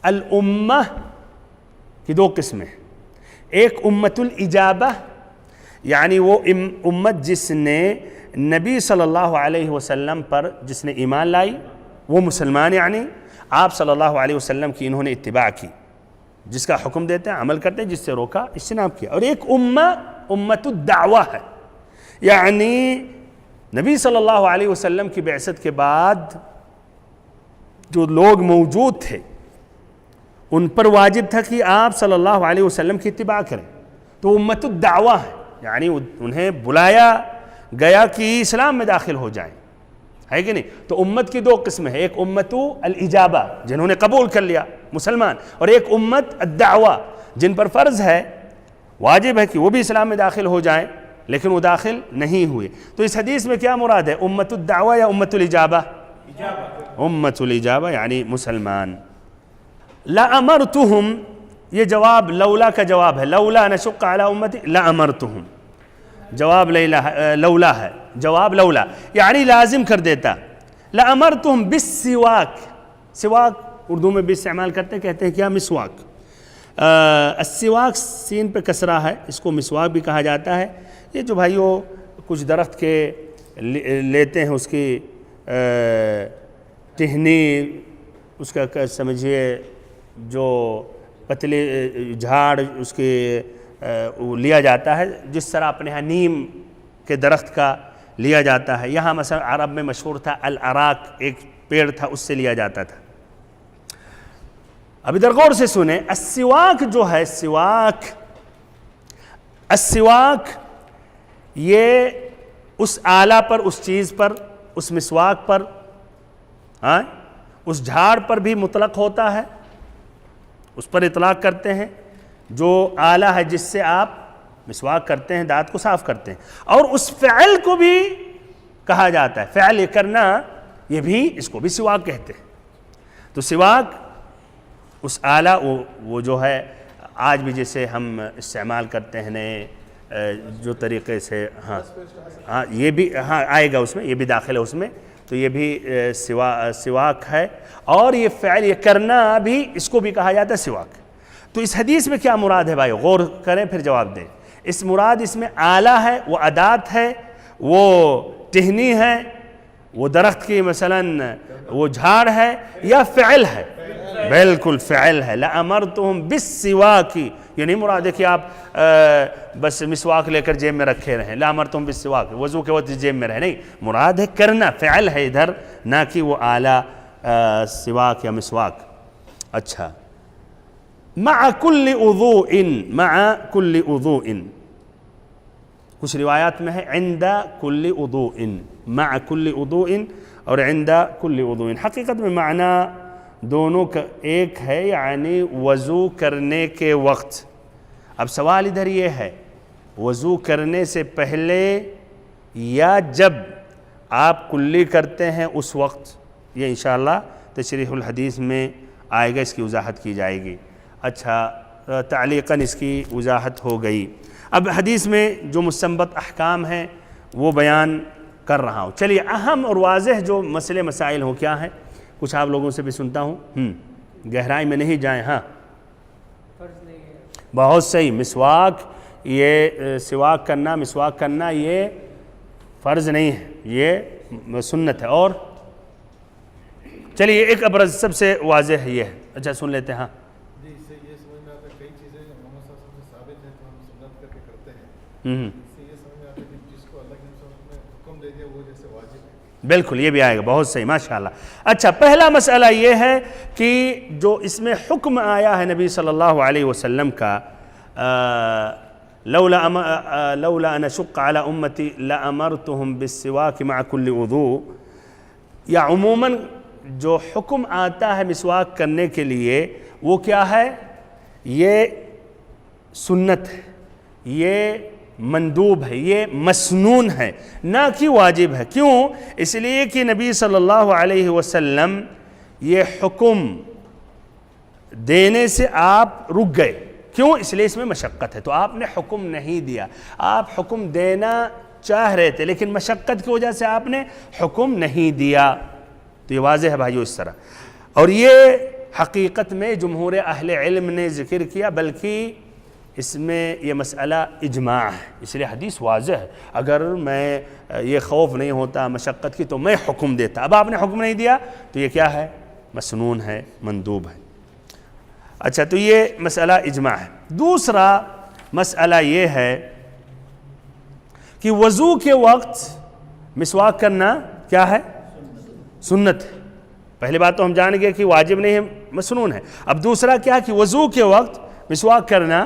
الامہ کی دو قسمیں، ایک امت الاجابہ، یعنی وہ امت جس نے نبی صلی اللہ علیہ وسلم پر جس نے ایمان لائی، وہ مسلمان، یعنی آپ صلی اللہ علیہ وسلم کی انہوں نے اتباع کی، جس کا حکم دیتے ہیں عمل کرتے ہیں، جس سے روکا اجتناب کیا۔ اور ایک امت الدعوہ ہے، یعنی نبی صلی اللہ علیہ وسلم کی بعثت کے بعد جو لوگ موجود تھے ان پر واجب تھا کہ آپ صلی اللہ علیہ وسلم کی اتباع کریں، تو امت الدعوہ ہے، یعنی انہیں بلایا گیا کہ اسلام میں داخل ہو جائیں، ہے کہ نہیں؟ تو امت کی دو قسمیں ہیں، ایک امت الاجابہ جنہوں نے قبول کر لیا مسلمان، اور ایک امت الدعوہ جن پر فرض ہے، واجب ہے کہ وہ بھی اسلام میں داخل ہو جائیں لیکن وہ داخل نہیں ہوئے۔ تو اس حدیث میں کیا مراد ہے؟ امت الدعوہ یا امت الاجابہ؟ امت الاجابہ یعنی مسلمان۔ لَأَمَرْتُهُمْ، یہ جواب لولا کا جواب ہے، لولا نشق علی امتی لَأَمَرْتُهُمْ، جواب لولا ہے، جواب لولا یعنی لازم کر دیتا۔ لَأَمَرْتُهُمْ بِالسِّوَاكِ، سواک اردو میں بھی استعمال کرتے ہیں، کہتے ہیں کیا؟ مسواک۔ السواک سین پہ کسرہ ہے، اس کو مسواک بھی کہا جاتا ہے۔ یہ جو بھائیو کچھ درخت کے لیتے ہیں اس کی ٹہنی، اس کا سمجھیے جو پتلی جھاڑ اس کے لیا جاتا ہے، جس طرح اپنے ہاں نیم کے درخت کا لیا جاتا ہے، یہاں مثلا عرب میں مشہور تھا الاراک، ایک پیڑ تھا، اس سے لیا جاتا تھا۔ اب ادھر غور سے سنیں، السواک جو ہے، السواک یہ اس آلہ پر، اس چیز پر، اس مسواک پر، اس جھاڑ پر بھی مطلق ہوتا ہے، اس پر اطلاق کرتے ہیں جو آلہ ہے جس سے آپ مسواک کرتے ہیں، دانت کو صاف کرتے ہیں، اور اس فعل کو بھی کہا جاتا ہے، فعل یہ کرنا، یہ بھی اس کو بھی سواک کہتے ہیں۔ تو سواک اس آلہ وہ جو ہے آج بھی جیسے ہم استعمال کرتے ہیں نئے جو طریقے سے، ہاں یہ بھی آئے گا اس میں، یہ بھی داخل ہے اس میں۔ تو یہ بھی سواک ہے، اور یہ فعل یہ کرنا بھی اس کو بھی کہا جاتا ہے سواک۔ تو اس حدیث میں کیا مراد ہے بھائی؟ غور کریں پھر جواب دیں۔ اس مراد اس میں آلہ ہے، وہ ادات ہے، وہ ٹہنی ہے، وہ درخت کی مثلاً وہ جھاڑ ہے، یا فعل ہے؟ بالکل فعل ہے۔ لَأَمَرْتُهُمْ بِالسِّوَاكِ، یہ نہیں مراد ہے کہ آپ بس مسواک لے کر جیب میں رکھے رہیں، لَأَمَرْتُهُمْ بِالسِّوَاكِ وضو کے وقت جیب میں رہے، نہیں، مراد ہے کرنا، فعل ہے ادھر، نہ کہ وہ آلہ سواک یا مسواک۔ اچھا، مع كل وضوء، مع كل وضوء، کچھ روایات میں ہے عند كل وضوء، مع كل وضوء اور عند كل وضوء۔ حقیقت میں معنی دونوں کا ایک ہے، یعنی وضو کرنے کے وقت۔ اب سوال ادھر یہ ہے، وضو کرنے سے پہلے یا جب آپ کلی کرتے ہیں اس وقت؟ یہ انشاءاللہ تشریح الحدیث میں آئے گا، اس کی وضاحت کی جائے گی۔ اچھا، تعلیقاً اس کی وضاحت ہو گئی۔ اب حدیث میں جو مستنبط احکام ہیں وہ بیان کر رہا ہوں۔ چلیے، اہم اور واضح جو مسئلے مسائل ہوں کیا ہیں؟ کچھ آپ لوگوں سے بھی سنتا ہوں، گہرائی میں نہیں جائیں۔ ہاں، بہت صحیح، مسواک، یہ سواک کرنا، مسواک کرنا یہ فرض نہیں ہے، یہ سنت ہے۔ اور چلیے، ایک ابرز سب سے واضح یہ ہے، اچھا سن لیتے ہیں۔ ہاں جی، اس سے یہ سمجھ میں آتا ہے کئی چیزیں محمد صلی اللہ علیہ وسلم سے ثابت ہیں تو ہم سنت کر کے کرتے ہیں۔ اس سے یہ سمجھ میں آتا ہے کہ جس کو اللہ کے رسول نے حکم دے دیا وہ جیسے واجب ہے۔ بالکل، یہ بھی آئے گا، بہت صحیح، ماشاءاللہ۔ اچھا، پہلا مسئلہ یہ ہے کہ جو اس میں حکم آیا ہے نبی صلی اللہ علیہ وسلم کا، لولا ان اشق علی امتی لامرتهم بالسواک مع كل وضوء، یا عموماً جو حکم آتا ہے مسواک کرنے کے لیے وہ کیا ہے؟ یہ سنت ہے، یہ مندوب ہے، یہ مسنون ہے، نہ کہ واجب ہے۔ کیوں؟ اس لیے کہ نبی صلی اللہ علیہ وسلم یہ حکم دینے سے آپ رک گئے۔ کیوں؟ اس لیے اس میں مشقت ہے، تو آپ نے حکم نہیں دیا۔ آپ حکم دینا چاہ رہے تھے لیکن مشقت کی وجہ سے آپ نے حکم نہیں دیا۔ تو یہ واضح ہے بھائیو اس طرح، اور یہ حقیقت میں جمہور اہل علم نے ذکر کیا، بلکہ اس میں یہ مسئلہ اجماع ہے، اس لیے حدیث واضح ہے۔ اگر میں یہ خوف نہیں ہوتا مشقت کی تو میں حکم دیتا، اب آپ نے حکم نہیں دیا تو یہ کیا ہے؟ مسنون ہے، مندوب ہے۔ اچھا، تو یہ مسئلہ اجماع ہے۔ دوسرا مسئلہ یہ ہے کہ وضو کے وقت مسواک کرنا کیا ہے؟ سنت ہے۔ پہلی بات تو ہم جان گئے کہ واجب نہیں ہے، مسنون ہے۔ اب دوسرا کیا کہ وضو کے وقت مسواک کرنا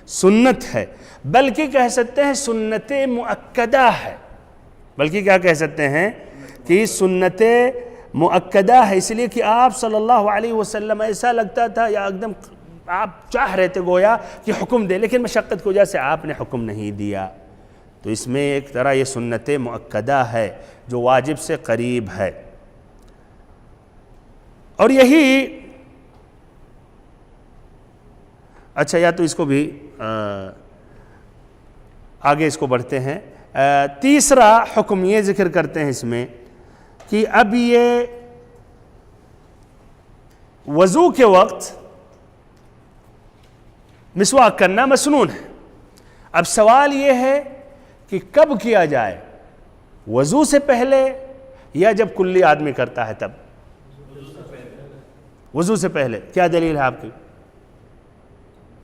سنت ہے، بلکہ کہہ سکتے ہیں سنت مؤکدہ ہے، بلکہ کیا کہہ سکتے ہیں کہ سنت مؤکدہ ہے، اس لیے کہ آپ صلی اللہ علیہ وسلم ایسا لگتا تھا یا ایک دم آپ چاہ رہے تھے گویا کہ حکم دے، لیکن مشقت کی وجہ سے آپ نے حکم نہیں دیا۔ تو اس میں ایک طرح یہ سنت مؤکدہ ہے جو واجب سے قریب ہے، اور یہی اچھا، یا تو اس کو بھی آگے اس کو بڑھتے ہیں۔ تیسرا حکم یہ ذکر کرتے ہیں اس میں کہ اب یہ وضو کے وقت مسواک کرنا مسنون ہے۔ اب سوال یہ ہے کہ کب کیا جائے، وضو سے پہلے یا جب کلی آدمی کرتا ہے تب؟ وضو سے پہلے۔ کیا دلیل ہے آپ کی؟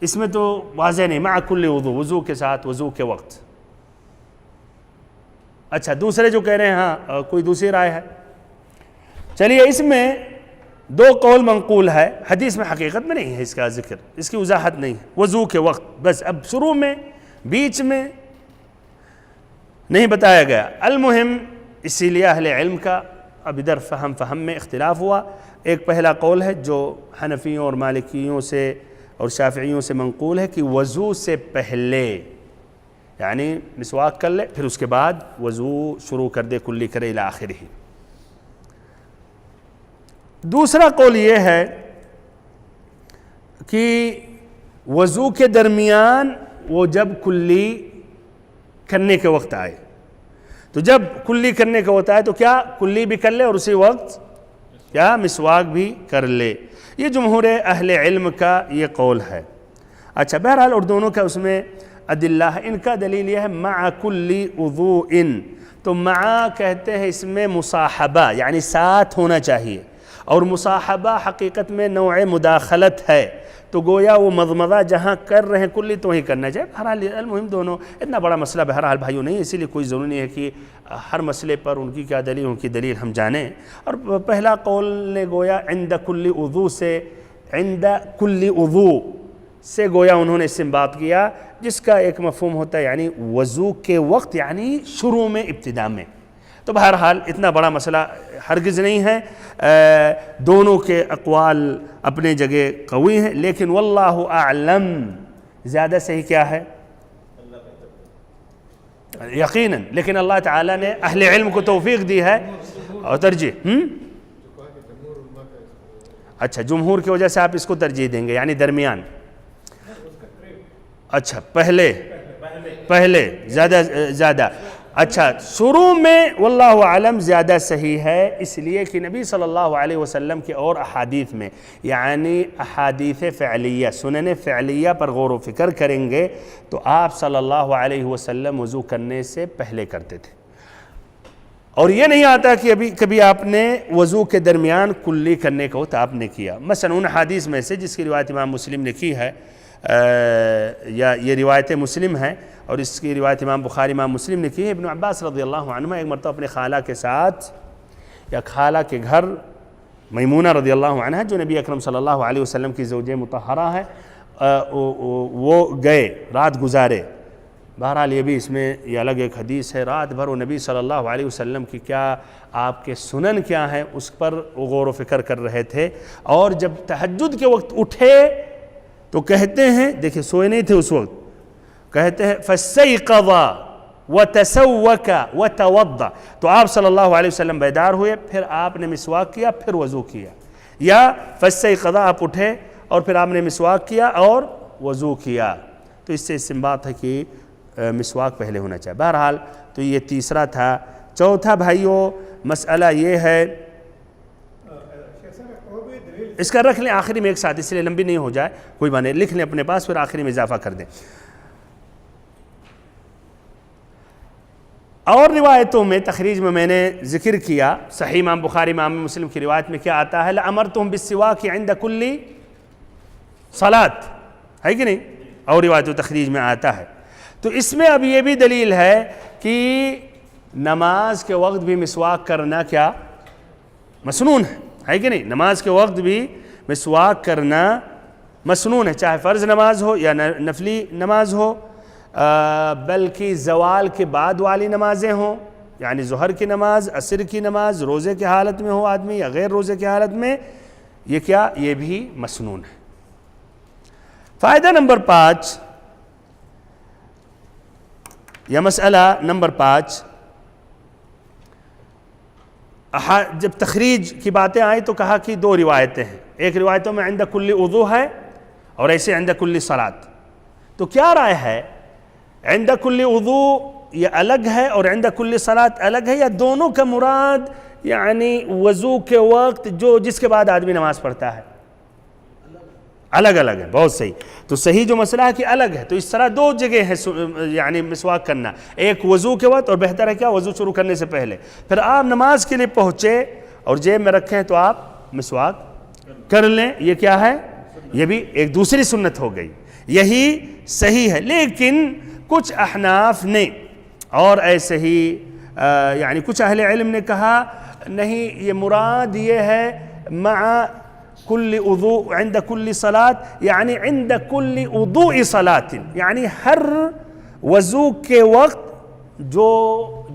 اس میں تو واضح نہیں، مع کل وضو، وضو کے ساتھ، وضو کے وقت۔ اچھا، دوسرے جو کہہ رہے ہیں ہاں کوئی دوسری رائے ہے؟ چلیے، اس میں دو قول منقول ہے، حدیث میں حقیقت میں نہیں ہے اس کا ذکر، اس کی وضاحت نہیں ہے۔ وضو کے وقت بس، اب شروع میں بیچ میں نہیں بتایا گیا۔ المہم اسی لیے اہل علم کا اب ادھر فہم میں اختلاف ہوا۔ ایک پہلا قول ہے جو حنفیوں اور مالکیوں سے اور شافعیوں سے منقول ہے کہ وضو سے پہلے، یعنی مسواک کر لے پھر اس کے بعد وضو شروع کر دے، کلی کرے الی آخرہ۔ دوسرا قول یہ ہے کہ وضو کے درمیان وہ جب کلی کرنے کے وقت آئے تو جب کلی کرنے کا ہوتا ہے تو کیا کلی بھی کر لے اور اسی وقت کیا مسواک بھی کر لے. یہ جمہور اہل علم کا یہ قول ہے. اچھا بہرحال اور دونوں کا اس میں ادلہ ہے. ان کا دلیل یہ ہے مع کلی وضوء، تو مع کہتے ہیں اس میں مصاحبہ یعنی ساتھ ہونا چاہیے، اور مصاحبہ حقیقت میں نوع مداخلت ہے، تو گویا وہ مضمضہ جہاں کر رہے ہیں کلی تو وہیں کرنا چاہیے. بہرحال المہم دونوں اتنا بڑا مسئلہ بہرحال بھائیوں نہیں، اسی لیے کوئی ضروری نہیں ہے کہ ہر مسئلے پر ان کی کیا دلیل، ان کی دلیل ہم جانیں. اور پہلا قول نے گویا عند کل وضو سے، عند کل وضو سے گویا انہوں نے استنباط کیا، جس کا ایک مفہوم ہوتا ہے یعنی وضو کے وقت، یعنی شروع میں، ابتدا میں. تو بہرحال اتنا بڑا مسئلہ ہرگز نہیں ہے. دونوں کے اقوال اپنے جگہ قوی ہیں، لیکن واللہ اعلم زیادہ صحیح کیا ہے یقیناً. لیکن اللہ تعالیٰ نے اہل علم کو توفیق دی ہے اور ترجیح. اچھا جمہور کی وجہ سے آپ اس کو ترجیح دیں گے یعنی درمیان. اچھا پہلے زیادہ اچھا شروع میں واللہ اعلم زیادہ صحیح ہے، اس لیے کہ نبی صلی اللہ علیہ وسلم کے اور احادیث میں یعنی احادیث فعلیہ، سنن فعلیہ پر غور و فکر کریں گے تو آپ صلی اللہ علیہ وسلم وضو کرنے سے پہلے کرتے تھے. اور یہ نہیں آتا کہ کبھی آپ نے وضو کے درمیان کلی کرنے کو تو آپ نے کیا. مثلا ان حدیث میں سے جس کی روایت امام مسلم نے کی ہے، یا یہ روایت مسلم ہے اور اس کی روایت امام بخاری امام مسلم نے کی ہے، ابن عباس رضی اللہ عنہ ایک مرتبہ اپنے خالہ کے ساتھ یا خالہ کے گھر میمونہ رضی اللہ عنہ جو نبی اکرم صلی اللہ علیہ وسلم کی زوجہ مطہرہ ہے، وہ گئے، رات گزارے. بہرحال یہ بھی اس میں یہ الگ ایک حدیث ہے، رات بھر وہ نبی صلی اللہ علیہ وسلم کی کیا آپ کے سنن کیا ہیں اس پر غور و فکر کر رہے تھے. اور جب تہجد کے وقت اٹھے تو کہتے ہیں، دیکھیں سوئے نہیں تھے اس وقت، کہتے ہیں فَاسْتَيْقَظَ وَتَسَوَّكَ وَتَوَضَّأَ، تو آپ صلی اللہ علیہ وسلم بیدار ہوئے، پھر آپ نے مسواک کیا، پھر وضو کیا. یا فَاسْتَيْقَظَ آپ اٹھے اور پھر آپ نے مسواک کیا اور وضو کیا. تو اس سے استنباط ہے کہ مسواک پہلے ہونا چاہیے. بہرحال تو یہ تیسرا تھا. چوتھا بھائیوں مسئلہ یہ ہے، اس کا رکھ لیں آخری میں ایک ساتھ، اس لیے لمبی نہیں ہو جائے، کوئی بات نہیں، لکھ لیں اپنے پاس پھر آخری میں اضافہ کر دیں. اور روایتوں میں تخریج میں نے ذکر کیا، صحیح امام بخاری امام مسلم کی روایت میں کیا آتا ہے، لَأَمَرْتُهُمْ بِالسِّوَاكِ عِنْدَ كُلِّ صَلَاةٍ، ہے کہ نہیں؟ اور روایت و تخریج میں آتا ہے. تو اس میں اب یہ بھی دلیل ہے کہ نماز کے وقت بھی مسواک کرنا کیا مسنون ہے کہ نہیں؟ نماز کے وقت بھی مسواک کرنا مسنون ہے، چاہے فرض نماز ہو یا نفلی نماز ہو، بلکہ زوال کے بعد والی نمازیں ہوں، یعنی ظہر کی نماز، عصر کی نماز، روزے کی حالت میں ہو آدمی یا غیر روزے کی حالت میں، یہ کیا؟ یہ بھی مسنون ہے. فائدہ نمبر 5 یا مسئلہ نمبر 5، جب تخریج کی باتیں آئیں تو کہا کہ 2 روایتیں ہیں، ایک روایتوں میں عند کل وضو ہے اور ایسے عند کل صلاۃ. تو کیا رائے ہے، عند کل وضو یہ الگ ہے اور عند کل صلاۃ الگ ہے، یا دونوں کا مراد یعنی وضو کے وقت جس کے بعد آدمی نماز پڑھتا ہے؟ الگ الگ ہے. بہت صحیح. تو صحیح جو مسئلہ ہے کہ الگ ہے. تو اس طرح 2 جگہ ہے یعنی مسواک کرنا، ایک وضو کے وقت اور بہتر ہے کیا وضو شروع کرنے سے پہلے. پھر آپ نماز کے لیے پہنچے اور جیب میں رکھیں تو آپ مسواک کر لیں، یہ کیا ہے؟ یہ بھی ایک دوسری سنت ہو گئی، یہی صحیح ہے. لیکن کچھ احناف نے اور ایسے ہی یعنی کچھ اہل علم نے کہا نہیں، یہ مراد یہ ہے مع کل وضو عند کل صلاۃ، یعنی عند کل وضوء صلاۃ، یعنی ہر وضو کے وقت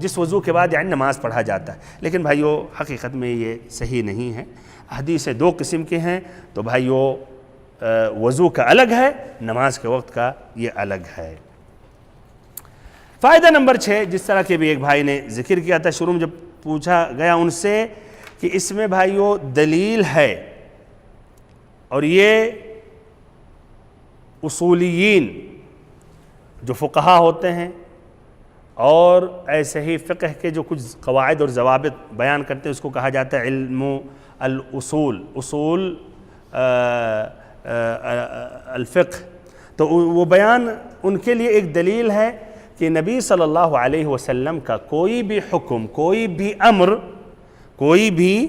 جس وضو کے بعد یعنی نماز پڑھا جاتا ہے. لیکن بھائیو حقیقت میں یہ صحیح نہیں ہے. حدیثیں 2 قسم کے ہیں. تو بھائیو وضو کا الگ ہے، نماز کے وقت کا یہ الگ ہے. فائدہ نمبر 6 جس طرح کے بھی ایک بھائی نے ذکر کیا تھا شروع میں جب پوچھا گیا ان سے کہ اس میں بھائیو دلیل ہے، اور یہ اصولیین جو فقہا ہوتے ہیں اور ایسے ہی فقہ کے جو کچھ قواعد اور ضوابط بیان کرتے ہیں اس کو کہا جاتا ہے علم الاصول، اصول الفقہ. تو وہ بیان ان کے لیے ایک دلیل ہے کہ نبی صلی اللہ علیہ وسلم کا کوئی بھی حکم، کوئی بھی امر، کوئی بھی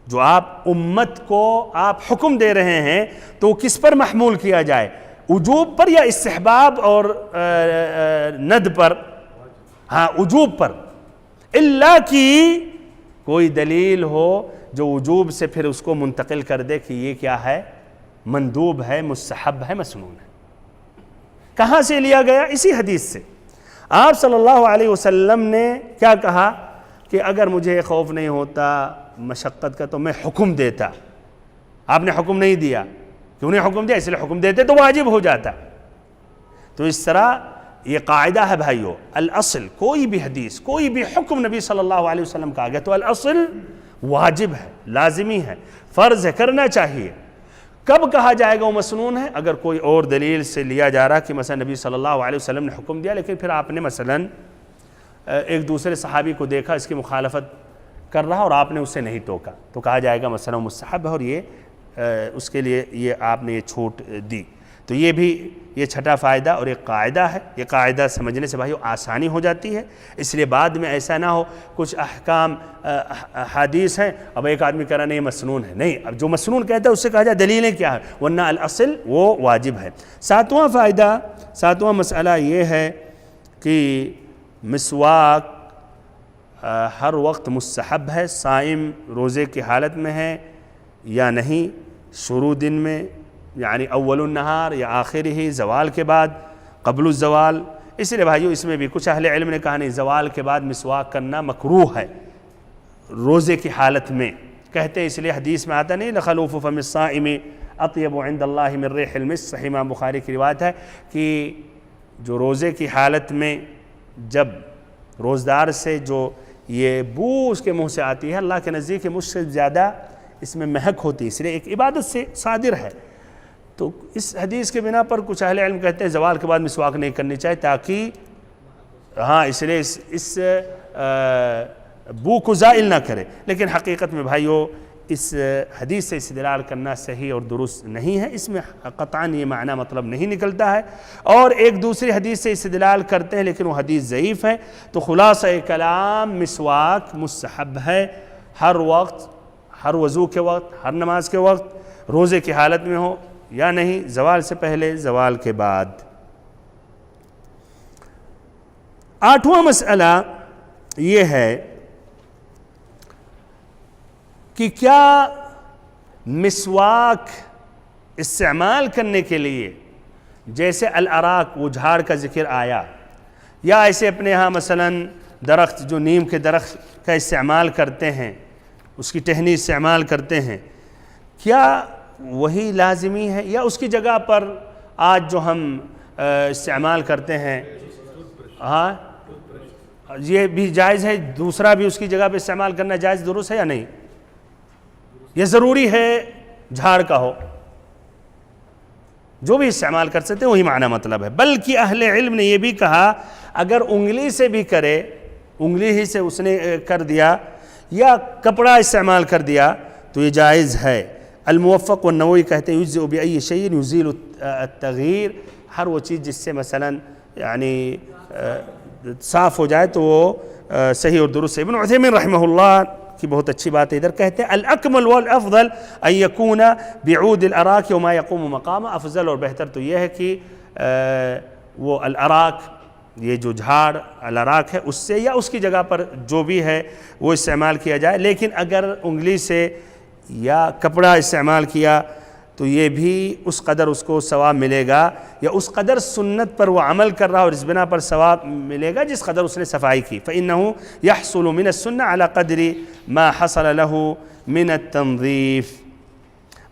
جو آپ امت کو آپ حکم دے رہے ہیں تو کس پر محمول کیا جائے، وجوب پر یا استحباب اور ند پر؟ ہاں وجوب پر، الا کہ کوئی دلیل ہو جو وجوب سے پھر اس کو منتقل کر دے کہ یہ کیا ہے، مندوب ہے، مستحب ہے، مسنون ہے. کہاں سے لیا گیا؟ اسی حدیث سے. آپ صلی اللہ علیہ وسلم نے کیا کہا کہ اگر مجھے خوف نہیں ہوتا مشقت کا تو میں حکم دیتا. آپ نے حکم نہیں دیا، کیوں نہیں حکم دیا؟ اس لیے حکم دیتے تو واجب ہو جاتا. تو اس طرح یہ قاعدہ ہے بھائیو، الاصل کوئی بھی حدیث، کوئی بھی حکم نبی صلی اللہ علیہ وسلم کا آ گیا تو الاصل واجب ہے، لازمی ہے، فرض ہے، کرنا چاہیے. کب کہا جائے گا وہ مسنون ہے؟ اگر کوئی اور دلیل سے لیا جا رہا کہ مثلا نبی صلی اللہ علیہ وسلم نے حکم دیا لیکن پھر آپ نے مثلا ایک دوسرے صحابی کو دیکھا اس کی مخالفت کر رہا اور آپ نے اسے نہیں ٹوکا تو کہا جائے گا مثلا مستحب ہے اور یہ اس کے لیے یہ آپ نے یہ چھوٹ دی. تو یہ بھی یہ چھٹا فائدہ اور ایک قاعدہ ہے. یہ قاعدہ سمجھنے سے بھائیو آسانی ہو جاتی ہے، اس لیے بعد میں ایسا نہ ہو کچھ احکام حدیث ہیں اب ایک آدمی کہہ رہا نہیں مسنون ہے، نہیں، اب جو مسنون کہتا ہے اس سے کہا جائے دلیلیں کیا ہے، ورنہ الاصل وہ واجب ہے. ساتواں فائدہ، ساتواں مسئلہ یہ ہے کہ مسواک ہر وقت مستحب ہے، صائم روزے کی حالت میں ہے یا نہیں، شروع دن میں یعنی اول النہار یا آخر ہی، زوال کے بعد، قبل الزوال. اس لیے بھائیو اس میں بھی کچھ اہل علم نے کہا نہیں، زوال کے بعد مسواک کرنا مکروہ ہے روزے کی حالت میں. کہتے ہیں اس لیے حدیث میں آتا نہیں لخلوف فم الصائم اطیب عند اللہ من ریح المسک، صحیح امام بخاری کی روایت ہے کہ جو روزے کی حالت میں جب روزدار سے جو یہ بو اس کے منہ سے آتی ہے اللہ کے نزدیک مجھ سے زیادہ اس میں مہک ہوتی ہے، اس لیے ایک عبادت سے صادر ہے. تو اس حدیث کے بنا پر کچھ اہل علم کہتے ہیں زوال کے بعد مسواک نہیں کرنی چاہیے تاکہ اس لیے اس بو کو زائل نہ کرے. لیکن حقیقت میں بھائیو اس حدیث سے استدلال کرنا صحیح اور درست نہیں ہے، اس میں قطعاً یہ معنی مطلب نہیں نکلتا ہے. اور ایک دوسری حدیث سے استدلال کرتے ہیں لیکن وہ حدیث ضعیف ہے. تو خلاصہ کلام مسواک مستحب ہے ہر وقت، ہر وضو کے وقت، ہر نماز کے وقت، روزے کی حالت میں ہو یا نہیں، زوال سے پہلے، زوال کے بعد. آٹھواں مسئلہ یہ ہے کہ کیا مسواک استعمال کرنے کے لیے جیسے الاراک وہ جھاڑ کا ذکر آیا یا ایسے اپنے ہاں مثلا درخت جو نیم کے درخت کا استعمال کرتے ہیں اس کی ٹہنی استعمال کرتے ہیں، کیا وہی لازمی ہے یا اس کی جگہ پر آج جو ہم استعمال کرتے ہیں یہ بھی جائز ہے، دوسرا بھی اس کی جگہ پہ استعمال کرنا جائز درست ہے یا نہیں؟ یہ ضروری ہے جھاڑ کا ہو، جو بھی استعمال کر سکتے ہیں وہی معنی مطلب ہے. بلکہ اہل علم نے یہ بھی کہا اگر انگلی سے بھی کرے، انگلی ہی سے اس نے کر دیا یا کپڑا استعمال کر دیا تو یہ جائز ہے. الموفق والنووی کہتے ہیں یجزئ بأي شيء يزيل التغییر، ہر وہ چیز جس سے مثلا یعنی صاف ہو جائے تو وہ صحیح اور درست ہے. ابن عثیمین رحمہ اللہ کی بہت اچھی بات ہے، ادھر کہتے ہیں الاکمل والافضل ان یکون بعود الاراک وما یقوم مقامہ. افضل اور بہتر تو یہ ہے کہ وہ الاراک، یہ جو جھاڑ الاراک ہے اس سے یا اس کی جگہ پر جو بھی ہے وہ استعمال کیا جائے. لیکن اگر انگلی سے یا کپڑا استعمال کیا تو یہ بھی اس قدر اس کو ثواب ملے گا یا اس قدر سنت پر وہ عمل کر رہا اور اس بنا پر ثواب ملے گا جس قدر اس نے صفائی کی. فإنه يحصل من السنة على قدر ما حصل له من التنظيف.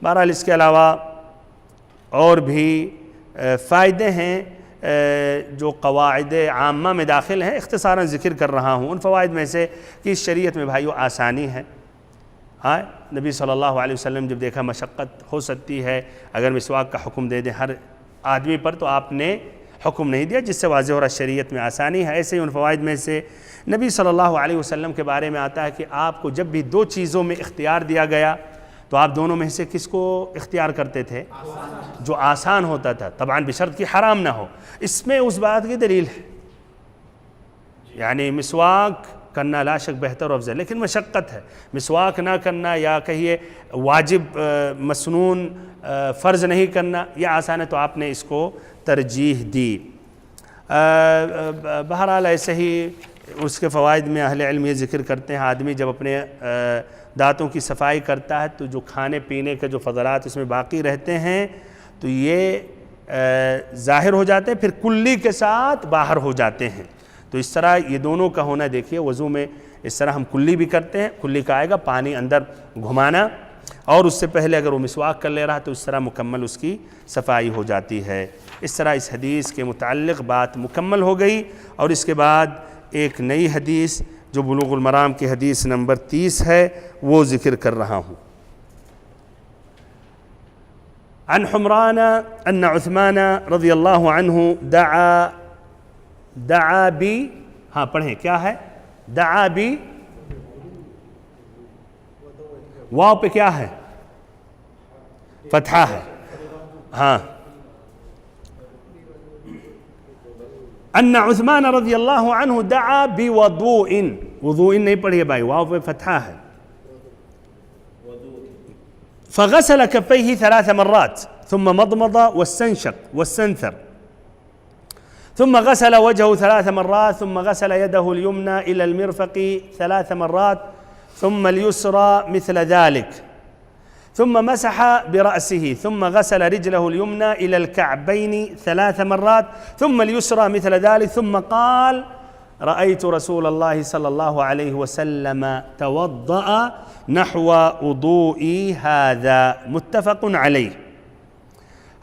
بہرحال اس کے علاوہ اور بھی فائدے ہیں جو قواعد عامہ میں داخل ہیں، اختصاراً ذکر کر رہا ہوں. ان فوائد میں سے کہ اس شریعت میں بھائیو آسانی ہے. نبی صلی اللہ علیہ وسلم جب دیکھا مشقت ہو سکتی ہے اگر مسواک کا حکم دے دیں ہر آدمی پر تو آپ نے حکم نہیں دیا، جس سے واضح ہو رہا شریعت میں آسانی ہے۔ ایسے ہی ان فوائد میں سے نبی صلی اللہ علیہ وسلم کے بارے میں آتا ہے کہ آپ کو جب بھی دو چیزوں میں اختیار دیا گیا تو آپ دونوں میں سے کس کو اختیار کرتے تھے؟ جو آسان ہوتا تھا، طبعاً بشرط کہ حرام نہ ہو۔ اس میں اس بات کی دلیل ہے، یعنی مسواک کرنا لا شک بہتر و افضل، لیکن مشقت ہے۔ مسواک نہ کرنا یا کہیے واجب مسنون فرض نہیں کرنا، یہ آسان ہے، تو آپ نے اس کو ترجیح دی۔ بہرحال ایسے ہی اس کے فوائد میں اہل علم یہ ذکر کرتے ہیں، آدمی جب اپنے دانتوں کی صفائی کرتا ہے تو جو کھانے پینے کے جو فضلات اس میں باقی رہتے ہیں تو یہ ظاہر ہو جاتے ہیں، پھر کلی کے ساتھ باہر ہو جاتے ہیں۔ تو اس طرح یہ دونوں کا ہونا دیکھیے، وضو میں اس طرح ہم کلی بھی کرتے ہیں، کلی کا آئے گا پانی اندر گھمانا، اور اس سے پہلے اگر وہ مسواک کر لے رہا تو اس طرح مکمل اس کی صفائی ہو جاتی ہے۔ اس طرح اس حدیث کے متعلق بات مکمل ہو گئی، اور اس کے بعد ایک نئی حدیث جو بلوغ المرام کی حدیث نمبر 30 ہے وہ ذکر کر رہا ہوں۔ عن حمران ان عثمان رضی اللہ عنہ دعا بی، ہاں پڑھیں کیا ہے؟ دعا بی، واو پہ کیا ہے؟ فتحہ ہے، ہاں۔ ان عثمان رضی اللہ عنہ دعا بوضوء، وضوء نہیں پڑھیے بھائی، واو پہ فتحہ ہے۔ فغسل كفيه 3 مرات ثم مضمض واستنشق واستنثر ثم غسل وجهه 3 مرات ثم غسل يده اليمنى إلى المرفق 3 مرات ثم اليسرى مثل ذلك ثم مسح برأسه ثم غسل رجله اليمنى إلى الكعبين 3 مرات ثم اليسرى مثل ذلك ثم قال رأيت رسول الله صلى الله عليه وسلم توضأ نحو وضوئي هذا متفق عليه۔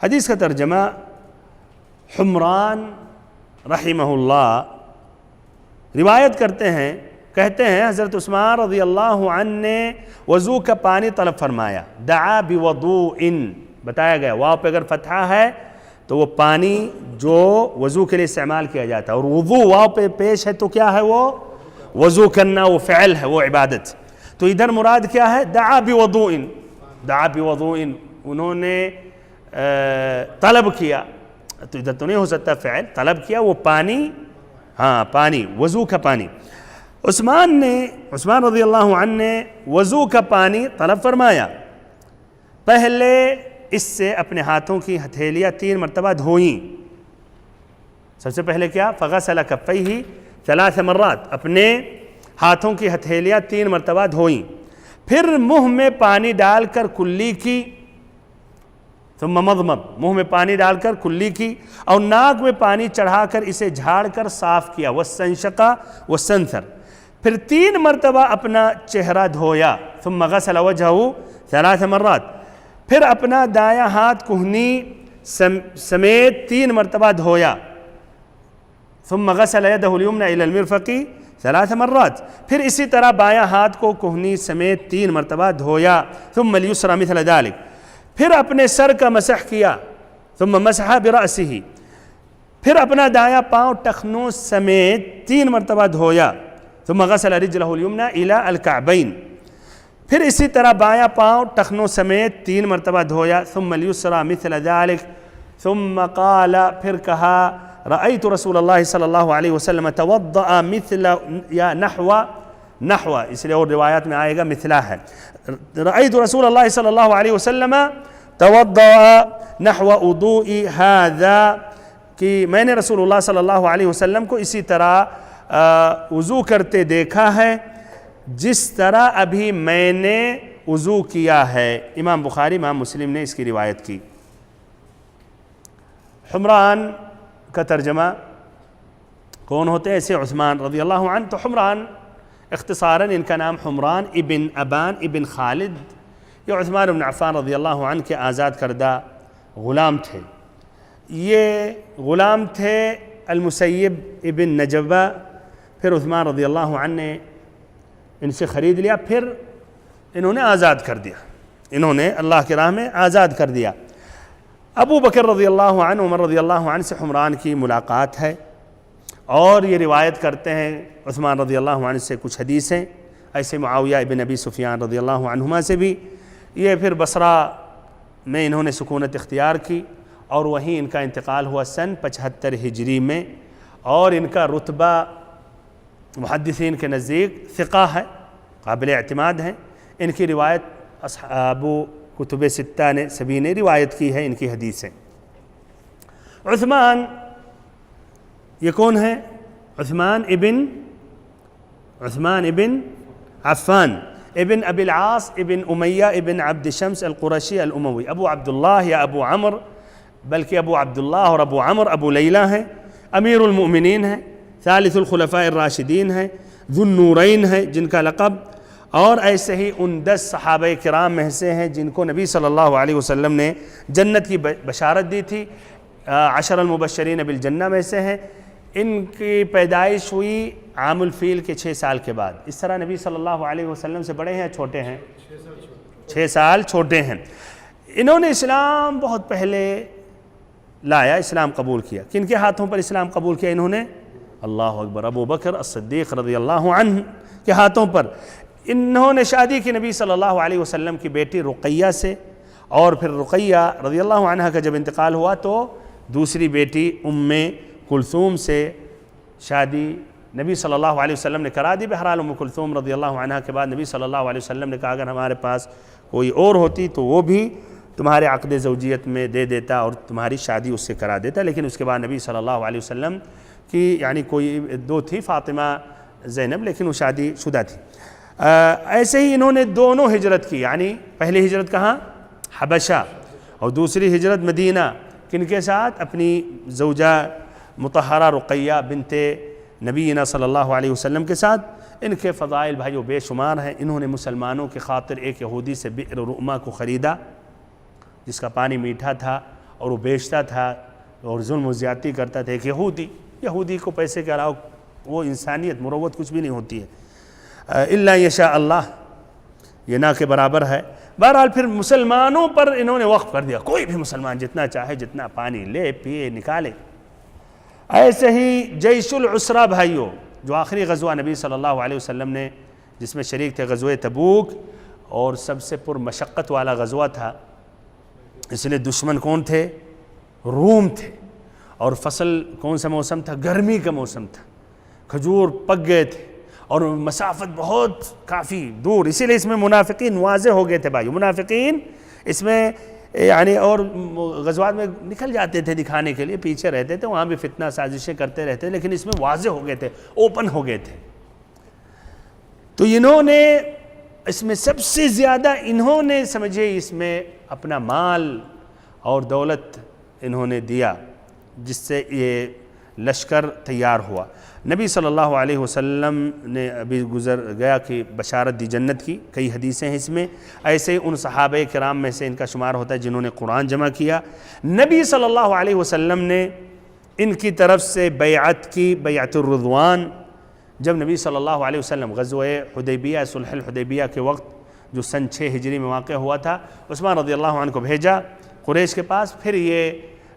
حدیث کا ترجمہ، حمران رحمہ اللہ روایت کرتے ہیں، کہتے ہیں حضرت عثمان رضی اللہ عنہ نے وضو کا پانی طلب فرمایا، دعا بوضوء بتایا گیا، واو پہ اگر فتحہ ہے تو وہ پانی جو وضو کے لیے استعمال کیا جاتا ہے، اور وضو واو پہ پیش ہے تو کیا ہے؟ وہ وضو کرنا، وہ فعل ہے، وہ عبادت۔ تو ادھر مراد کیا ہے؟ دعا بوضوء، دعا بوضوء، انہوں نے طلب کیا، تو ادھر تو نہیں ہو سکتا فعل، طلب کیا وہ پانی، ہاں پانی، وضو کا پانی۔ عثمان رضی اللہ عنہ نے وضو کا پانی طلب فرمایا، پہلے اس سے اپنے ہاتھوں کی ہتھیلیاں 3 مرتبہ دھوئیں۔ سب سے پہلے کیا؟ فغسل کفیہ 3 مرات، اپنے ہاتھوں کی ہتھیلیاں 3 مرتبہ دھوئیں، پھر منہ میں پانی ڈال کر کلی کی، ثم مضمض، منہ میں پانی ڈال کر کلی کی، اور ناک میں پانی چڑھا کر اسے جھاڑ کر صاف کیا، واستنشق واستنثر، پھر 3 مرتبہ اپنا چہرہ دھویا، ثم غسل وجهه 3 مرات، پھر اپنا دایاں ہاتھ کہنی سمیت 3 مرتبہ دھویا، ثم غسل يده اليمنى الى المرفق 3 مرات، پھر اسی طرح بایاں ہاتھ کو کہنی سمیت 3 مرتبہ دھویا، ثم اليسرى مثل ذلك، پھر اپنے سر کا مسح کیا، ثم مسح برأسه، پھر اپنا دایاں پاؤں ٹخنوں سمیت 3 مرتبہ دھویا، ثم غسل رجله اليمنى الى الكعبين، پھر اسی طرح بایاں پاؤں ٹخنوں سمیت 3 مرتبہ دھویا، ثم اليسرى مثل ذلك، ثم قال، پھر کہا، رأيت رسول اللہ صلی اللہ علیہ وسلم توضأ مثل یا نحو، اس لیے اور روایات میں آئے گا مثلہ ہے، رأيت رسول اللہ صلی اللہ علیہ وسلم توضأ نحو وضوئي هذا، کہ میں نے رسول اللہ صلی اللہ علیہ وسلم کو اسی طرح وضو کرتے دیکھا ہے جس طرح ابھی میں نے وضو کیا ہے۔ امام بخاری، امام مسلم نے اس کی روایت کی۔ حمران کا ترجمہ کون ہوتے ہیں؟ ایسے عثمان رضی اللہ عنہ، تو حمران اختصاراً ان کا نام حمران ابن ابان ابن خالد، یہ عثمان بن عفان رضی اللہ عنہ کے آزاد کردہ غلام تھے۔ یہ غلام تھے المسیب ابن نجبہ، پھر عثمان رضی اللہ عنہ نے ان سے خرید لیا، پھر انہوں نے آزاد کر دیا، انہوں نے اللہ کی راہ میں آزاد کر دیا۔ ابو بکر رضی اللہ عنہ عمر رضی اللہ عنہ سے حمران کی ملاقات ہے اور یہ روایت کرتے ہیں عثمان رضی اللہ عنہ سے کچھ حدیثیں، ایسے معاویہ ابن ابی سفیان رضی اللہ عنہما سے بھی۔ یہ پھر بصرہ میں انہوں نے سکونت اختیار کی اور وہیں ان کا انتقال ہوا سن 75 ہجری میں، اور ان کا رتبہ محدثین کے نزدیک ثقہ ہے، قابل اعتماد ہیں۔ ان کی روایت اصحاب کتب ستہ نے سبھی نے روایت کی ہے ان کی حدیثیں۔ عثمان یہ کون ہے؟ عثمان ابن عفان ابن ابی العاص ابن امیہ ابن عبد شمس القرشی الاموی، ابو عبداللہ یا ابو عمر، بلکہ ابو عبداللہ اور ابو عمر ابو لیلہ ہیں، امیر المؤمنین ہیں، ثالث الخلفاء الراشدین ہیں، ذو النورین ہیں جن کا لقب، اور ایسے ہی ان 10 صحابہ کرام میں سے ہیں جن کو نبی صلی اللہ علیہ وسلم نے جنت کی بشارت دی تھی، 10 المبشرین بالجنہ میں سے ہیں۔ ان کی پیدائش ہوئی عام الفیل کے 6 سال کے بعد۔ اس طرح نبی صلی اللہ علیہ وسلم سے بڑے ہیں یا چھوٹے ہیں؟ 6 سال چھوٹے ہیں۔ انہوں نے اسلام بہت پہلے لایا، اسلام قبول کیا۔ کن کے ہاتھوں پر اسلام قبول کیا انہوں نے؟ اللہ اکبر، ابو بکر الصدیق رضی اللہ عنہ کے ہاتھوں پر۔ انہوں نے شادی کی نبی صلی اللہ علیہ وسلم کی بیٹی رقیہ سے، اور پھر رقیہ رضی اللہ عنہ کا جب انتقال ہوا تو دوسری بیٹی ام کلثوم سے شادی نبی صلی اللہ علیہ وسلم نے کرا دی۔ بہرحال ام کلثوم رضی اللہ عنہ کے بعد نبی صلی اللہ علیہ وسلم نے کہا اگر ہمارے پاس کوئی اور ہوتی تو وہ بھی تمہارے عقد زوجیت میں دے دیتا اور تمہاری شادی اس سے کرا دیتا، لیکن اس کے بعد نبی صلی اللہ علیہ وسلم کی یعنی کوئی 2 تھی، فاطمہ زینب، لیکن وہ شادی شدہ تھی۔ ایسے ہی انہوں نے دونوں ہجرت کی، یعنی پہلی ہجرت کہاں؟ حبشہ، اور دوسری ہجرت مدینہ۔ کن کے ساتھ؟ اپنی زوجہ مطہرہ رقیہ بنت نبینا صلی اللہ علیہ وسلم کے ساتھ۔ ان کے فضائل بھائیو بے شمار ہیں۔ انہوں نے مسلمانوں کی خاطر ایک یہودی سے بئر رؤمہ کو خریدا جس کا پانی میٹھا تھا اور وہ بیچتا تھا اور ظلم و زیادتی کرتا تھا۔ ایک یہودی کو پیسے کے علاوہ وہ انسانیت مروت کچھ بھی نہیں ہوتی ہے، الا یشاء اللہ، یہ نہ کے برابر ہے۔ بہرحال پھر مسلمانوں پر انہوں نے وقف کر دیا، کوئی بھی مسلمان جتنا چاہے جتنا پانی لے پیے نکالے۔ ایسے ہی جیش العسرہ بھائیو، جو آخری غزوہ نبی صلی اللہ علیہ وسلم نے جس میں شریک تھے، غزوہ تبوک، اور سب سے پر مشقت والا غزوہ تھا، اس لیے دشمن کون تھے؟ روم تھے، اور فصل کون سا موسم تھا؟ گرمی کا موسم تھا، کھجور پک گئے تھے اور مسافت بہت کافی دور، اسی لیے اس میں منافقین واضح ہو گئے تھے بھائی۔ منافقین اس میں یعنی اور غزوات میں نکل جاتے تھے دکھانے کے لیے، پیچھے رہتے تھے، وہاں بھی فتنہ سازشیں کرتے رہتے، لیکن اس میں واضح ہو گئے تھے، اوپن ہو گئے تھے۔ تو انہوں نے اس میں سب سے زیادہ انہوں نے سمجھے اس میں اپنا مال اور دولت انہوں نے دیا، جس سے یہ لشکر تیار ہوا۔ نبی صلی اللہ علیہ وسلم نے ابھی گزر گیا کہ بشارت دی جنت کی، کئی حدیثیں ہیں اس میں۔ ایسے ان صحابہ کرام میں سے ان کا شمار ہوتا ہے جنہوں نے قرآن جمع کیا۔ نبی صلی اللہ علیہ وسلم نے ان کی طرف سے بیعت کی، بیعت الرضوان، جب نبی صلی اللہ علیہ وسلم غزوہ حدیبیہ، صلح الحدیبیہ کے وقت جو سن 6 ہجری میں واقع ہوا تھا، عثمان رضی اللہ عنہ کو بھیجا قریش کے پاس۔ پھر یہ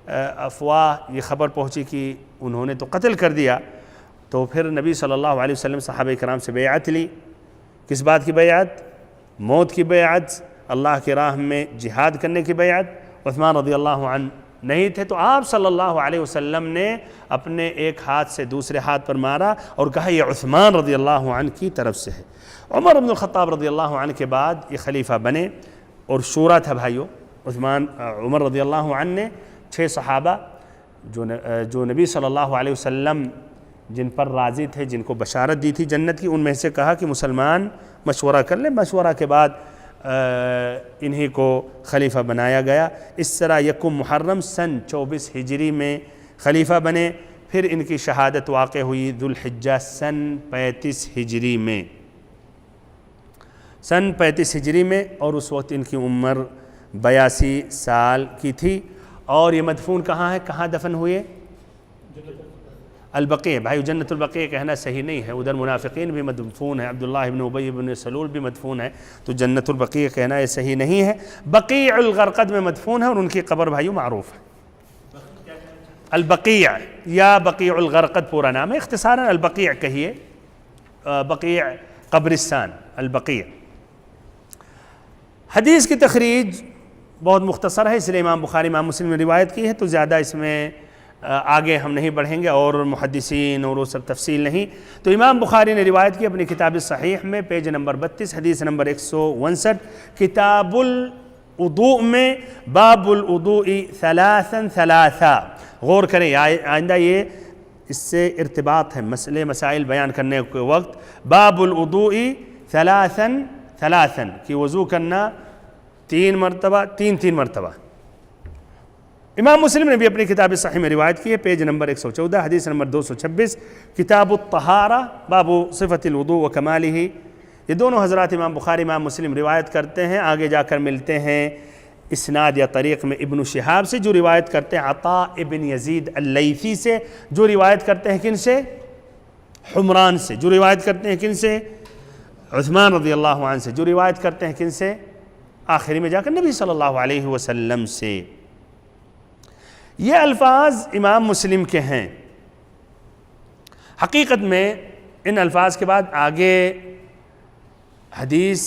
افواہ، یہ خبر پہنچی کہ انہوں نے تو قتل کر دیا، تو پھر نبی صلی اللہ علیہ وسلم صحابہ کرام سے بیعت لی۔ کس بات کی بیعت؟ موت کی بیعت، اللہ کی راہ میں جہاد کرنے کی بیعت۔ عثمان رضی اللہ عنہ نہیں تھے، تو آپ صلی اللہ علیہ وسلم نے اپنے ایک ہاتھ سے دوسرے ہاتھ پر مارا اور کہا یہ عثمان رضی اللہ عنہ کی طرف سے ہے۔ عمر بن الخطاب رضی اللہ عنہ کے بعد یہ خلیفہ بنے، اور شورا تھا بھائیو۔ عمر رضی اللہ عنہ نے 6 صحابہ جو نبی صلی اللہ علیہ وسلم جن پر راضی تھے، جن کو بشارت دی تھی جنت کی، ان میں سے کہا کہ مسلمان مشورہ کر لیں۔ مشورہ کے بعد انہی کو خلیفہ بنایا گیا۔ اس طرح 1 محرم سن 24 ہجری میں خلیفہ بنے۔ پھر ان کی شہادت واقع ہوئی ذوالحجہ سن 35 ہجری میں، سن 35 ہجری میں، اور اس وقت ان کی عمر 82 سال کی تھی۔ اور یہ مدفون کہاں ہے؟ کہاں دفن ہوئے؟ البقیع، بھائی جنت البقیع کہنا صحیح نہیں ہے، ادھر منافقین بھی مدفون ہیں، عبداللہ ابن ابی ابن سلول بھی مدفون ہے، تو جنت البقیع کہنا یہ صحیح نہیں ہے، بقیع الغرقد میں مدفون ہے اور ان کی قبر بھائیو معروف ہے۔ البقیع یا بقیع الغرقد پورا نام ہے، اختصاراً البقیع کہیے، بقیع قبرستان البقیع۔ حدیث کی تخریج بہت مختصر ہے، اس لیے امام بخاری امام مسلم نے روایت کی ہے، تو زیادہ اس میں آگے ہم نہیں بڑھیں گے، اور محدثین اور وہ سب تفصیل نہیں۔ تو امام بخاری نے روایت کی اپنی کتاب صحیح میں، پیج نمبر 32، حدیث نمبر 159، کتاب الوضوء میں، باب الوضوء ثلاثا ثلاثا۔ غور کریں، آئندہ یہ اس سے ارتباط ہے مسئلے مسائل بیان کرنے کے وقت، باب الوضوء ثلاثا ثلاثا، کہ وضو کرنا 3 مرتبہ، 3 مرتبہ۔ امام مسلم نے بھی اپنی کتاب صحیح میں روایت کی ہے، پیج نمبر 114، حدیث نمبر 226، کتاب الطہارہ باب صفت الوضوء و کمالہ۔ یہ دونوں حضرات امام بخاری امام مسلم روایت کرتے ہیں، آگے جا کر ملتے ہیں اسناد یا طریق میں ابن شہاب سے، جو روایت کرتے ہیں عطاء ابن یزید اللیثی سے، جو روایت کرتے ہیں کن سے؟ حمران سے، جو روایت کرتے ہیں کن سے؟ عثمان رضی اللہ عنہ سے، جو روایت کرتے ہیں کن سے؟ آخری میں جا کر نبی صلی اللہ علیہ وسلم سے۔ یہ الفاظ امام مسلم کے ہیں، حقیقت میں ان الفاظ کے بعد آگے حدیث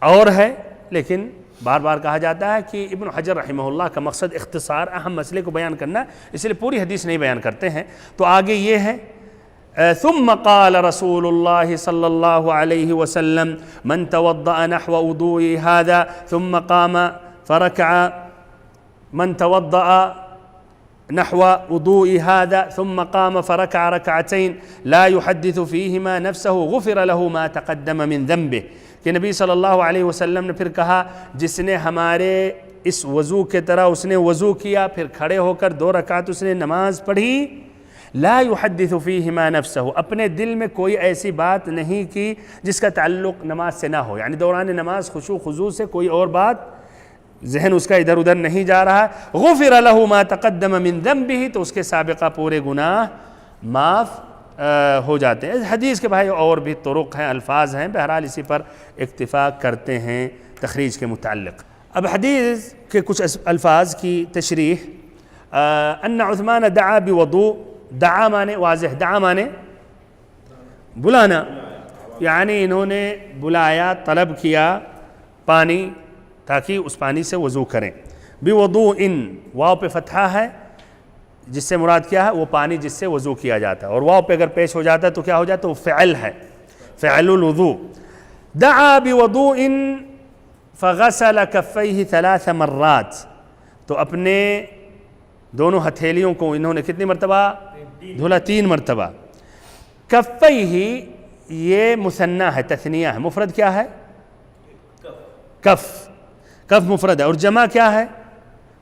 اور ہے، لیکن بار بار کہا جاتا ہے کہ ابن حجر رحمہ اللہ کا مقصد اختصار اہم مسئلے کو بیان کرنا، اس لیے پوری حدیث نہیں بیان کرتے ہیں۔ تو آگے یہ ہے، ثم قال رسول اللہ صلی اللہ علیہ وسلم من توضأ نحو وضوء هذا ثم قام فركع، من توضأ نحو وضوء هذا ثم قام فركع ركعتين لا يحدث فيهما نفسه غفر له ما تقدم من ذنبه، کہ نبی صلی اللہ علیہ وسلم نے پھر کہا جس نے ہمارے اس وضو کے طرح اس نے وضو کیا، پھر کھڑے ہو کر 2 رکعت اس نے نماز پڑھی، لا يحدث فيهما نفسه، اپنے دل میں کوئی ایسی بات نہیں کی جس کا تعلق نماز سے نہ ہو، یعنی دوران نماز خشوع خضوع سے کوئی اور بات ذہن اس کا ادھر ادھر نہیں جا رہا، غفر له ما تقدم من ذنبه، تو اس کے سابقہ پورے گناہ معاف ہو جاتے ہیں۔ اس حدیث کے بھائی اور بھی طرق ہیں، الفاظ ہیں، بہرحال اسی پر اکتفا کرتے ہیں تخریج کے متعلق۔ اب حدیث کے کچھ الفاظ کی تشریح، ان عثمان دعا بوضوء، دعا مانے واضح، دعا مانے بلانا، یعنی انہوں نے بلایا، طلب کیا پانی تاکہ اس پانی سے وضو کریں۔ بوضوء، واو پہ فتحہ ہے، جس سے مراد کیا ہے؟ وہ پانی جس سے وضو کیا جاتا ہے، اور واو پہ اگر پیش ہو جاتا ہے تو کیا ہو جاتا ہے؟ وہ فعل ہے، فعل الوضوء۔ دعا بوضوء فغسل کفیہ 3 مرات، تو اپنے دونوں ہتھیلیوں کو انہوں نے کتنی مرتبہ دھلا؟ 3 مرتبہ۔ کفیہ یہ مثنی ہے، تثنیہ ہے، مفرد کیا ہے؟ کف، کف مفرد ہے، اور جمع کیا ہے؟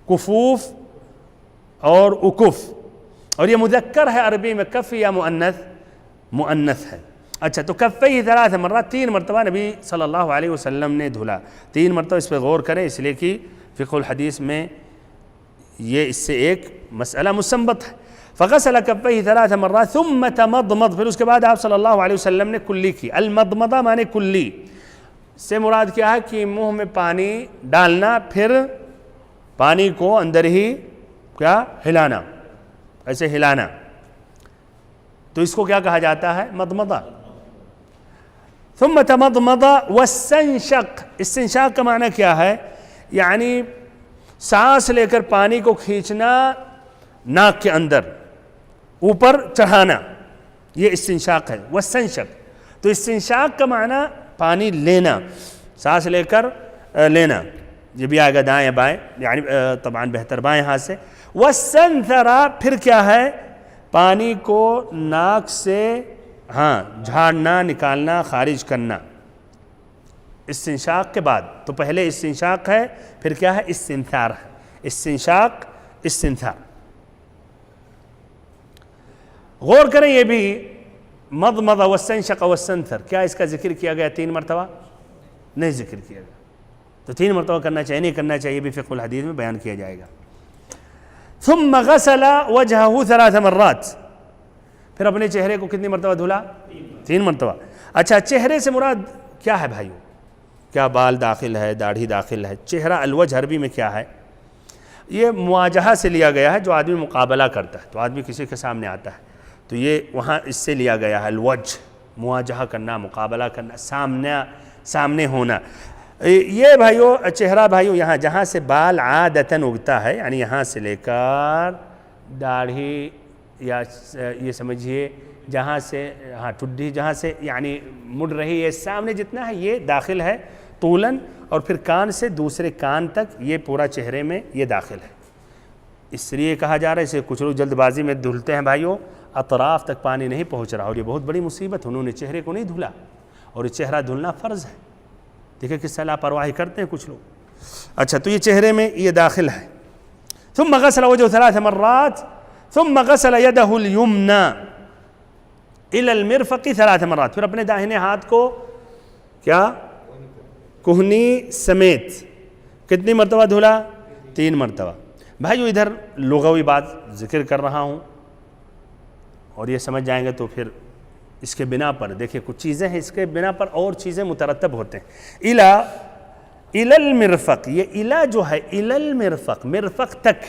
کفوف اور اکف، اور یہ مذکر ہے عربی میں، کف یا مؤنث؟ مؤنث ہے۔ اچھا، تو کفیہ 3 مرات، 3 مرتبہ نبی صلی اللہ علیہ وسلم نے دھلا، 3 مرتبہ، اس پہ غور کریں، اس لیے کہ فقہ الحدیث میں یہ اس سے ایک مسئلہ مستنبط ہے۔ فغسل کفیہ 3 مرات ثم تمضمض، پھر اس کے بعد آپ صلی اللہ علیہ وسلم نے کلی کی۔ المضمضہ مانے کلی، سے مراد کیا ہے؟ کہ منہ میں پانی ڈالنا، پھر پانی کو اندر ہی کیا ہلانا، ایسے ہلانا، تو اس کو کیا کہا جاتا ہے؟ مضمضہ۔ ثم تمضمض واستنشق، استنشاق کا معنی کیا ہے؟ یعنی سانس لے کر پانی کو کھینچنا، ناک کے اندر اوپر چڑھانا، یہ استنشاق ہے۔ واستنشق، تو استنشاق کا معنی پانی لینا، سانس لے کر لینا، یہ بھی آئے گا دائیں بائیں، یعنی طبعاً بہتر بائیں ہاتھ سے۔ واستنثر، پھر کیا ہے؟ پانی کو ناک سے جھاڑنا، نکالنا، خارج کرنا استنشاق کے بعد۔ تو پہلے استنشاق ہے، پھر کیا ہے؟ استنثار ہے، استنشاق، استنثار۔ غور کریں، یہ بھی مضمض واستنشق واستنثر، کیا اس کا ذکر کیا گیا 3 مرتبہ؟ نہیں ذکر کیا گیا، تو 3 مرتبہ کرنا چاہیے نہیں کرنا چاہیے بھی فقہ الحدیث میں بیان کیا جائے گا۔ ثم غسل وجهه 3 مرات، پھر اپنے چہرے کو کتنی مرتبہ دھلا؟ 3 مرتبہ. اچھا چہرے سے مراد کیا ہے بھائیو؟ کیا بال داخل ہے، داڑھی داخل ہے؟ چہرہ الوجہ عربی میں کیا ہے؟ یہ مواجہہ سے لیا گیا ہے، جو آدمی مقابلہ کرتا ہے، تو آدمی کسی کے سامنے آتا ہے تو یہ وہاں اس سے لیا گیا ہے الوجہ، مواجہہ کرنا، مقابلہ کرنا، سامنے ہونا. یہ بھائیو چہرہ بھائیو یہاں جہاں سے بال عادتاً اگتا ہے، یعنی یہاں سے لے کر داڑھی، یا یہ سمجھیے جہاں سے ٹھڈی جہاں سے یعنی مڑ رہی ہے سامنے جتنا ہے، یہ داخل ہے طولاً، اور پھر کان سے دوسرے کان تک یہ پورا چہرے میں یہ داخل ہے. اس لیے کہا جا رہا ہے، اسے کچھ لوگ جلد بازی میں دھلتے ہیں بھائیو، اطراف تک پانی نہیں پہنچ رہا، اور یہ بہت بڑی مصیبت ہے. انہوں نے چہرے کو نہیں دھلا، اور یہ چہرہ دھلنا فرض ہے. دیکھیں کس سے لاپرواہی کرتے ہیں کچھ لوگ. اچھا تو یہ چہرے میں یہ داخل ہے. ثم غسل وجهه 3 مرات ثم غسل يده اليمنى الى المرفق 3 مرات. پھر اپنے داہنے ہاتھ کو کیا؟ کوہنی سمیت کتنی مرتبہ دھلا؟ 3 مرتبہ. بھائیو ادھر لغوی بات ذکر کر رہا ہوں، اور یہ سمجھ جائیں گے تو پھر اس کے بنا پر دیکھیں کچھ چیزیں ہیں، اس کے بنا پر اور چیزیں مترتب ہوتے ہیں. الی المرفق، یہ الا جو ہے الی المرفق، مرفق تک.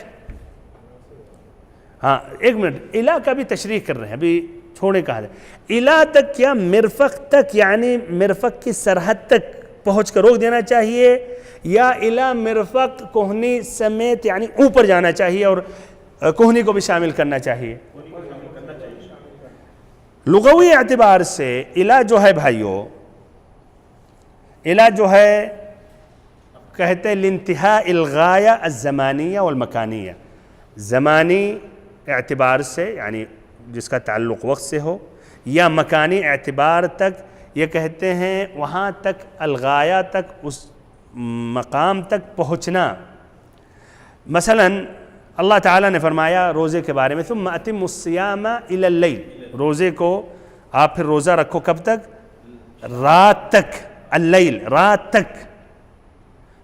ہاں ایک منٹ، الا کا بھی تشریح کر رہے ہیں، ابھی چھوڑے کہا جائے. الا تک کیا؟ مرفق تک، یعنی مرفق کی سرحد تک پہنچ کر روک دینا چاہیے، یا الا مرفق کوہنی سمیت یعنی اوپر جانا چاہیے اور کوہنی کو بھی شامل کرنا چاہیے؟ لغوی اعتبار سے الا جو ہے بھائیو، الا جو ہے کہتے لانتہاء الغایہ الزمانیہ والمکانیہ. زمانی اعتبار سے یعنی جس کا تعلق وقت سے ہو، یا مکانی اعتبار تک، یہ کہتے ہیں وہاں تک الغایہ تک، اس مقام تک پہنچنا. مثلا اللہ تعالیٰ نے فرمایا روزے کے بارے میں ثم اتم الصیام الی اللیل، روزے کو آپ پھر روزہ رکھو کب تک؟ رات تک. اللیل رات تک،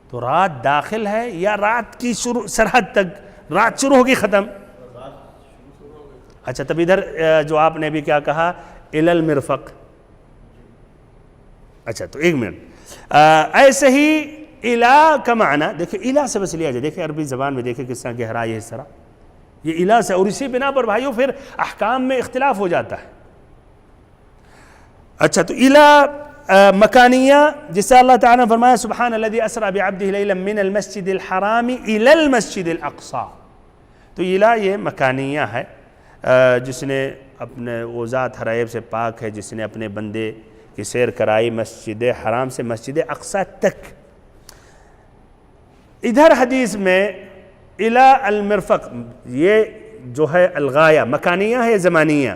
تو رات داخل ہے یا رات کی سرحد تک؟ رات شروع ہوگی ختم. اچھا تب ادھر جو آپ نے بھی کیا کہا؟ الی المرفق. اچھا تو ایک منٹ، ایسے ہی الا کا معنی دیکھیں، الا سے بس لیا جائے. دیکھیں عربی زبان میں دیکھیں کس طرح گہرائی ہے اس طرح، یہ الا سے، اور اسی بنا پر بھائیوں پھر احکام میں اختلاف ہو جاتا ہے. اچھا تو الا مکانیہ، جس سے اللہ تعالیٰ نے فرمایا سبحان الذی اسری بعبدہ لیلا من المسجد الحرام الی المسجد الاقصی. تو الا یہ مکانیہ ہے، جس نے اپنے وہ ذات ہر عیب سے پاک ہے، جس نے اپنے بندے کی سیر کرائی مسجد حرام سے مسجد اقصی تک. ادھر حدیث میں الی المرفق، یہ جو ہے الغایہ مکانیہ ہے زمانیہ؟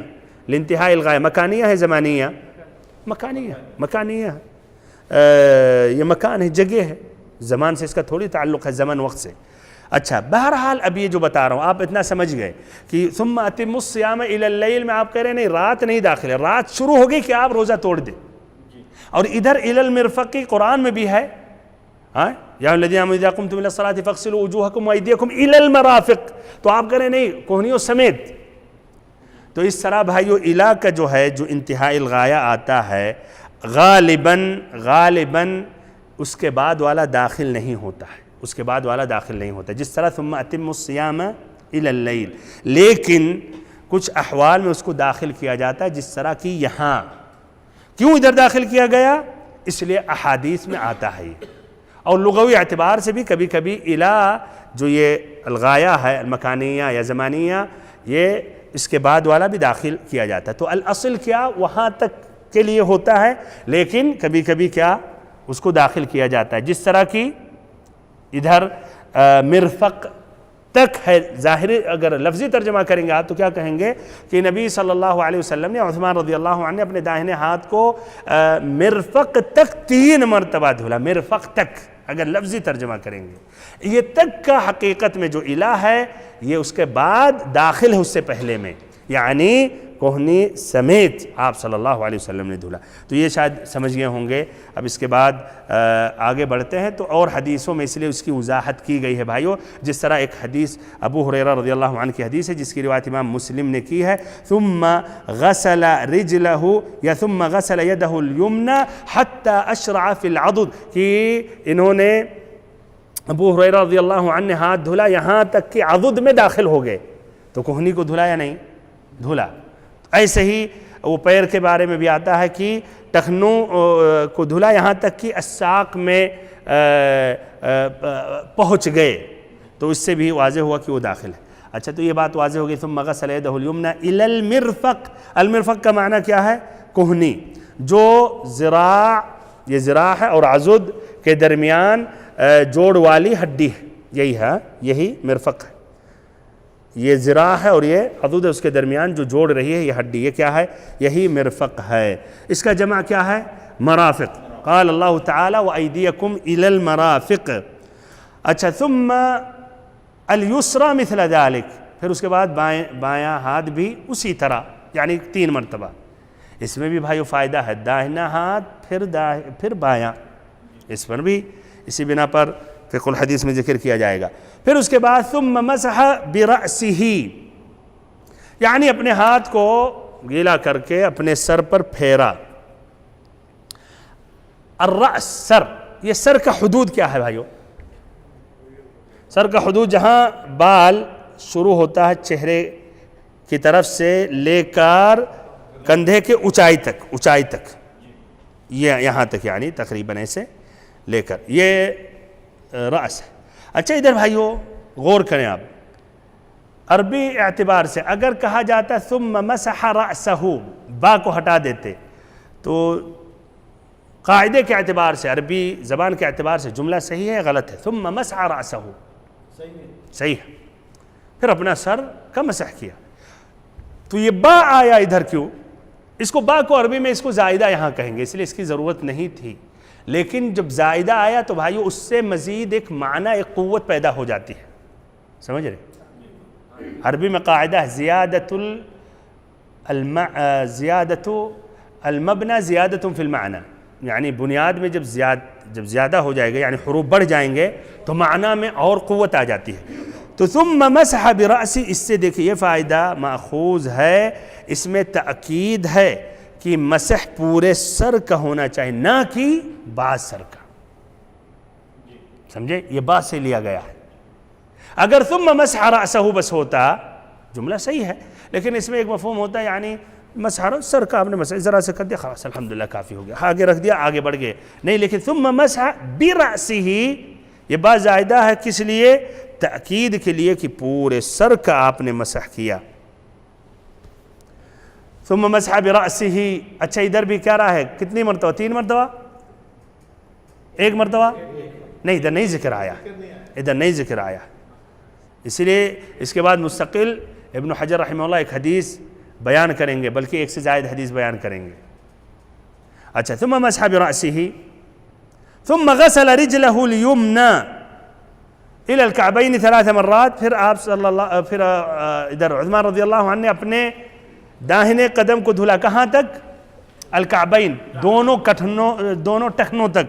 لانتہاء الغایہ مکانیہ ہے زمانیہ؟ مکانیہ. یہ مکان ہے، جگہ ہے، زمان سے اس کا تھوڑی تعلق ہے، زمن وقت سے. اچھا بہرحال اب یہ جو بتا رہا ہوں آپ اتنا سمجھ گئے کہ ثم اتم الصیام الی اللیل میں آپ کہہ رہے ہیں نہیں، رات نہیں داخل ہے، رات شروع ہو گئی کہ آپ روزہ توڑ دیں. اور ادھر الی المرفق کی قرآن میں بھی ہے، ہاں یا الذین آمنوا اذا قمتم الی الصلاۃ فاغسلوا وجوہکم وایدیکم الی المرافق، تو آپ کہہ رہے ہیں نہیں، کوہنیوں سمیت. تو اس طرح بھائیو الا کا جو ہے جو انتہاء الغایہ آتا ہے غالباً اس کے بعد والا داخل نہیں ہوتا ہے، اس کے بعد والا داخل نہیں ہوتا، جس طرح ثم اتم الصیام الی اللیل. لیکن کچھ احوال میں اس کو داخل کیا جاتا ہے، جس طرح کی یہاں. کیوں ادھر داخل کیا گیا؟ اس لیے احادیث میں آتا ہے یہ. اور لغوی اعتبار سے بھی کبھی کبھی الا جو یہ الغایہ ہے المکانیہ یا زمانیہ، یہ اس کے بعد والا بھی داخل کیا جاتا ہے. تو الاصل کیا وہاں تک کے لیے ہوتا ہے، لیکن کبھی کبھی کیا اس کو داخل کیا جاتا ہے، جس طرح کی ادھر مرفق تک ہے. ظاہری اگر لفظی ترجمہ کریں گے آپ تو کیا کہیں گے کہ نبی صلی اللہ علیہ وسلم نے عثمان رضی اللہ عنہ نے اپنے داہنے ہاتھ کو مرفق تک 3 مرتبہ دھلا. مرفق تک اگر لفظی ترجمہ کریں گے، یہ تک کا حقیقت میں جو الہ ہے یہ اس کے بعد داخل ہے اس سے پہلے میں، یعنی کوہنی سمیت آپ صلی اللہ علیہ وسلم نے دھلا۔ تو یہ شاید سمجھ گئے ہوں گے۔ اب اس کے بعد آگے بڑھتے ہیں، تو اور حدیثوں میں اس لیے اس کی وضاحت کی گئی ہے بھائیو، جس طرح ایک حدیث ابو ہریرہ رضی اللہ عنہ کی حدیث ہے جس کی روایت امام مسلم نے کی ہے، ثم غسل رجلہ یا ثم غسل یدہ الیمنی حتی اشرع فی العضد، کہ انہوں نے ابو ہریرہ رضی اللہ عنہ نے ہاتھ دھلا یہاں تک کہ عضد میں داخل ہو گئے، تو کوہنی کو دھلا یا نہیں دھلا۔ ایسے ہی وہ پیر کے بارے میں بھی آتا ہے کہ ٹخنوں کو دھلا یہاں تک کہ الساق میں پہنچ گئے، تو اس سے بھی واضح ہوا کہ وہ داخل ہے۔ اچھا، تو یہ بات واضح ہو گئی۔ ثم غسل یدہ الیمنی الی المرفق، المرفق کا معنی کیا ہے؟ کوہنی، جو ذراع، یہ ذراع ہے اور عضد کے درمیان جوڑ والی ہڈی ہے، یہی ہے، یہی مرفق ہے۔ یہ ذراع ہے اور یہ عضد ہے، اس کے درمیان جو جوڑ رہی ہے یہ ہڈی، یہ کیا ہے؟ یہی مرفق ہے۔ اس کا جمع کیا ہے؟ مرافق۔ قال اللہ تعالی وَأَيْدِيَكُمْ إِلَى الْمَرَافِقِ۔ اچھا، ثم اليسرى مثل ذلك، پھر اس کے بعد بایاں ہاتھ بھی اسی طرح، یعنی 3 مرتبہ۔ اس میں بھی بھائیو فائدہ ہے، داہنا ہاتھ پھر بایاں، اس پر بھی اسی بنا پر فقہ الحدیث میں ذکر کیا جائے گا۔ پھر اس کے بعد ثم مسح برأسہ، یعنی اپنے ہاتھ کو گیلا کر کے اپنے سر پر پھیرا۔ الرأس، سر، یہ سر کا حدود کیا ہے بھائیو؟ سر کا حدود جہاں بال شروع ہوتا ہے چہرے کی طرف سے لے کر کندھے کے اونچائی تک، یہ یہاں تک، یعنی تقریباً ایسے لے کر، یہ رأس ہے۔ اچھا ادھر بھائیو غور کریں آپ، عربی اعتبار سے اگر کہا جاتا ثم مسح رأسہ، با کو ہٹا دیتے، تو قاعدے کے اعتبار سے، عربی زبان کے اعتبار سے جملہ صحیح ہے غلط ہے؟ ثم مسح رأسہ صحیح ہے، پھر اپنا سر کا مسح کیا۔ تو یہ با آیا ادھر کیوں؟ اس کو با کو عربی میں اس کو زائدہ یہاں کہیں گے، اس لیے اس کی ضرورت نہیں تھی، لیکن جب زائدہ آیا تو بھائیو اس سے مزید ایک معنی، ایک قوت پیدا ہو جاتی ہے، سمجھ رہے؟ عربی میں قاعدہ ہے زیادت المبنى زیادت فی المعنی، یعنی بنیاد میں جب زیادہ ہو جائے گا، یعنی حروف بڑھ جائیں گے تو معنی میں اور قوت آ جاتی ہے۔ تو ثم مسح برأسی، اس سے دیکھیں یہ فائدہ ماخوذ ہے، اس میں تأکید ہے کہ مسح پورے سر کا ہونا چاہیے، نہ کہ بعض سر کا، سمجھے؟ یہ بات سے لیا گیا ہے۔ اگر ثم مسح رأسہ بس ہوتا جملہ صحیح ہے، لیکن اس میں ایک مفہوم ہوتا ہے، یعنی مسح سر کا آپ نے مسح ذرا سے کر دیا، خلاص الحمدللہ کافی ہو گیا، آگے رکھ دیا، آگے بڑھ گئے، نہیں، لیکن ثم مسح برأسہ، یہ بات زائدہ ہے، کس لیے؟ تأکید کے لیے کہ پورے سر کا آپ نے مسح کیا۔ ثم مسح برأسہ، اچھا ادھر بھی کیا رہا ہے؟ کتنی مرتبہ؟ 3 مرتبہ؟ 1 مرتبہ؟ نہیں، ادھر نہیں ذکر آیا، ادھر نہیں ذکر آیا، اس لیے اس کے بعد مستقل ابن حجر رحمہ اللہ ایک حدیث بیان کریں گے، بلکہ ایک سے زائد حدیث بیان کریں گے۔ اچھا، ثم مسح برأسہ ثم غسل رجلہ الیمنی الی الکعبین 3 مرات، پھر آپ پھر ادھر عثمان رضی اللہ عنہ نے اپنے داہنے قدم کو دھلا، کہاں تک؟ الکعبین، دونوں ٹخنوں تک،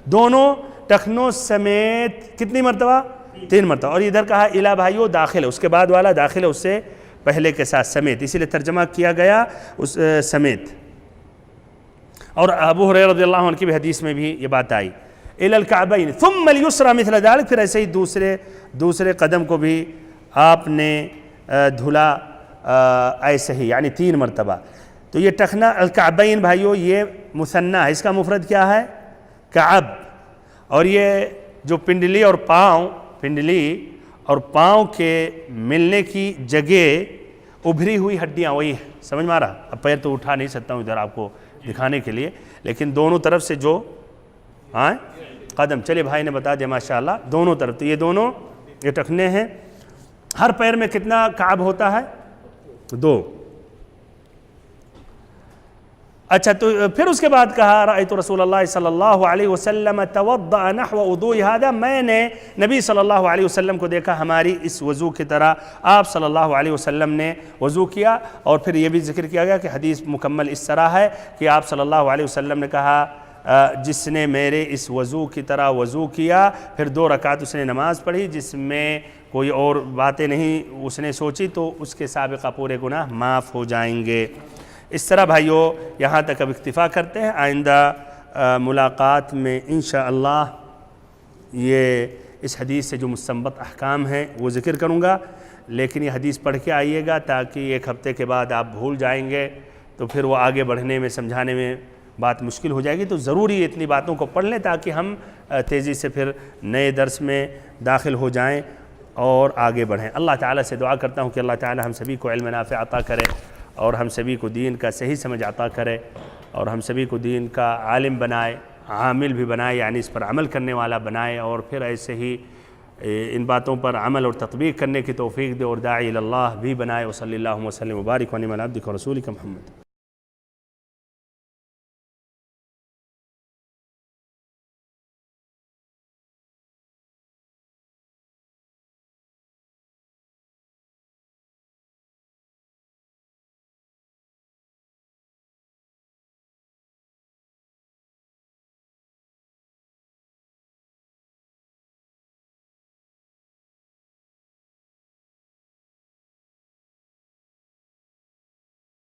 دونوں ٹخنوں سمیت کتنی مرتبہ؟ 3 مرتبہ۔ اور ادھر کہا الا بھائیو داخل ہے، اس کے بعد والا داخل ہے اس سے پہلے کے ساتھ سمیت، اسی لیے ترجمہ کیا گیا اس سمیت۔ اور ابو ہریرہ رضی اللہ عنہ کی بھی حدیث میں بھی یہ بات آئی، الی الکعبین ثم الیسری مثل ذلک، پھر ایسے ہی دوسرے قدم کو بھی آپ نے دھلا ایسے ہی، یعنی 3 مرتبہ۔ تو یہ ٹخنا الکعبین بھائیو یہ مثنیٰ ہے، اس کا مفرد کیا ہے؟ کعب، اور یہ جو پنڈلی اور پاؤں کے ملنے کی جگہ ابھری ہوئی ہڈیاں وہی ہیں، سمجھ میں آ رہا؟ اب پیر تو اٹھا نہیں سکتا ہوں ادھر آپ کو دکھانے کے لیے، لیکن دونوں طرف سے جو قدم، چلے بھائی نے بتا دیا ماشاءاللہ، دونوں طرف، تو یہ دونوں یہ ٹخنے ہیں۔ ہر پیر میں کتنا کعب ہوتا ہے؟ 2۔ اچھا تو پھر اس کے بعد کہا رأیت رسول اللہ صلی اللہ علیہ وسلم توضأ نحو وضوء هذا، میں نے نبی صلی اللہ علیہ وسلم کو دیکھا ہماری اس وضو کی طرح آپ صلی اللہ علیہ وسلم نے وضو کیا. اور پھر یہ بھی ذکر کیا گیا کہ حدیث مکمل اس طرح ہے کہ آپ صلی اللہ علیہ وسلم نے کہا جس نے میرے اس وضو کی طرح وضو کیا، پھر 2 رکعت اس نے نماز پڑھی جس میں کوئی اور باتیں نہیں اس نے سوچی، تو اس کے سابقہ پورے گناہ معاف ہو جائیں گے. اس طرح بھائیو یہاں تک اب اکتفا کرتے ہیں. آئندہ ملاقات میں انشاءاللہ یہ اس حدیث سے جو مستنبط احکام ہیں وہ ذکر کروں گا، لیکن یہ حدیث پڑھ کے آئیے گا تاکہ 1 ہفتے کے بعد آپ بھول جائیں گے تو پھر وہ آگے بڑھنے میں سمجھانے میں بات مشکل ہو جائے گی. تو ضروری اتنی باتوں کو پڑھ لیں تاکہ ہم تیزی سے پھر نئے درس میں داخل ہو جائیں اور آگے بڑھیں. اللہ تعالیٰ سے دعا کرتا ہوں کہ اللہ تعالیٰ ہم سبھی کو علم نافع عطا کرے اور ہم سبھی کو دین کا صحیح سمجھ عطا کرے اور ہم سبھی کو دین کا عالم بنائے، عامل بھی بنائے، یعنی اس پر عمل کرنے والا بنائے، اور پھر ایسے ہی ان باتوں پر عمل اور تطبیق کرنے کی توفیق دے اور داعی اللہ بھی بنائے. وصلی اللہ وسلم وبارک علی عبدک ورسولک محمد.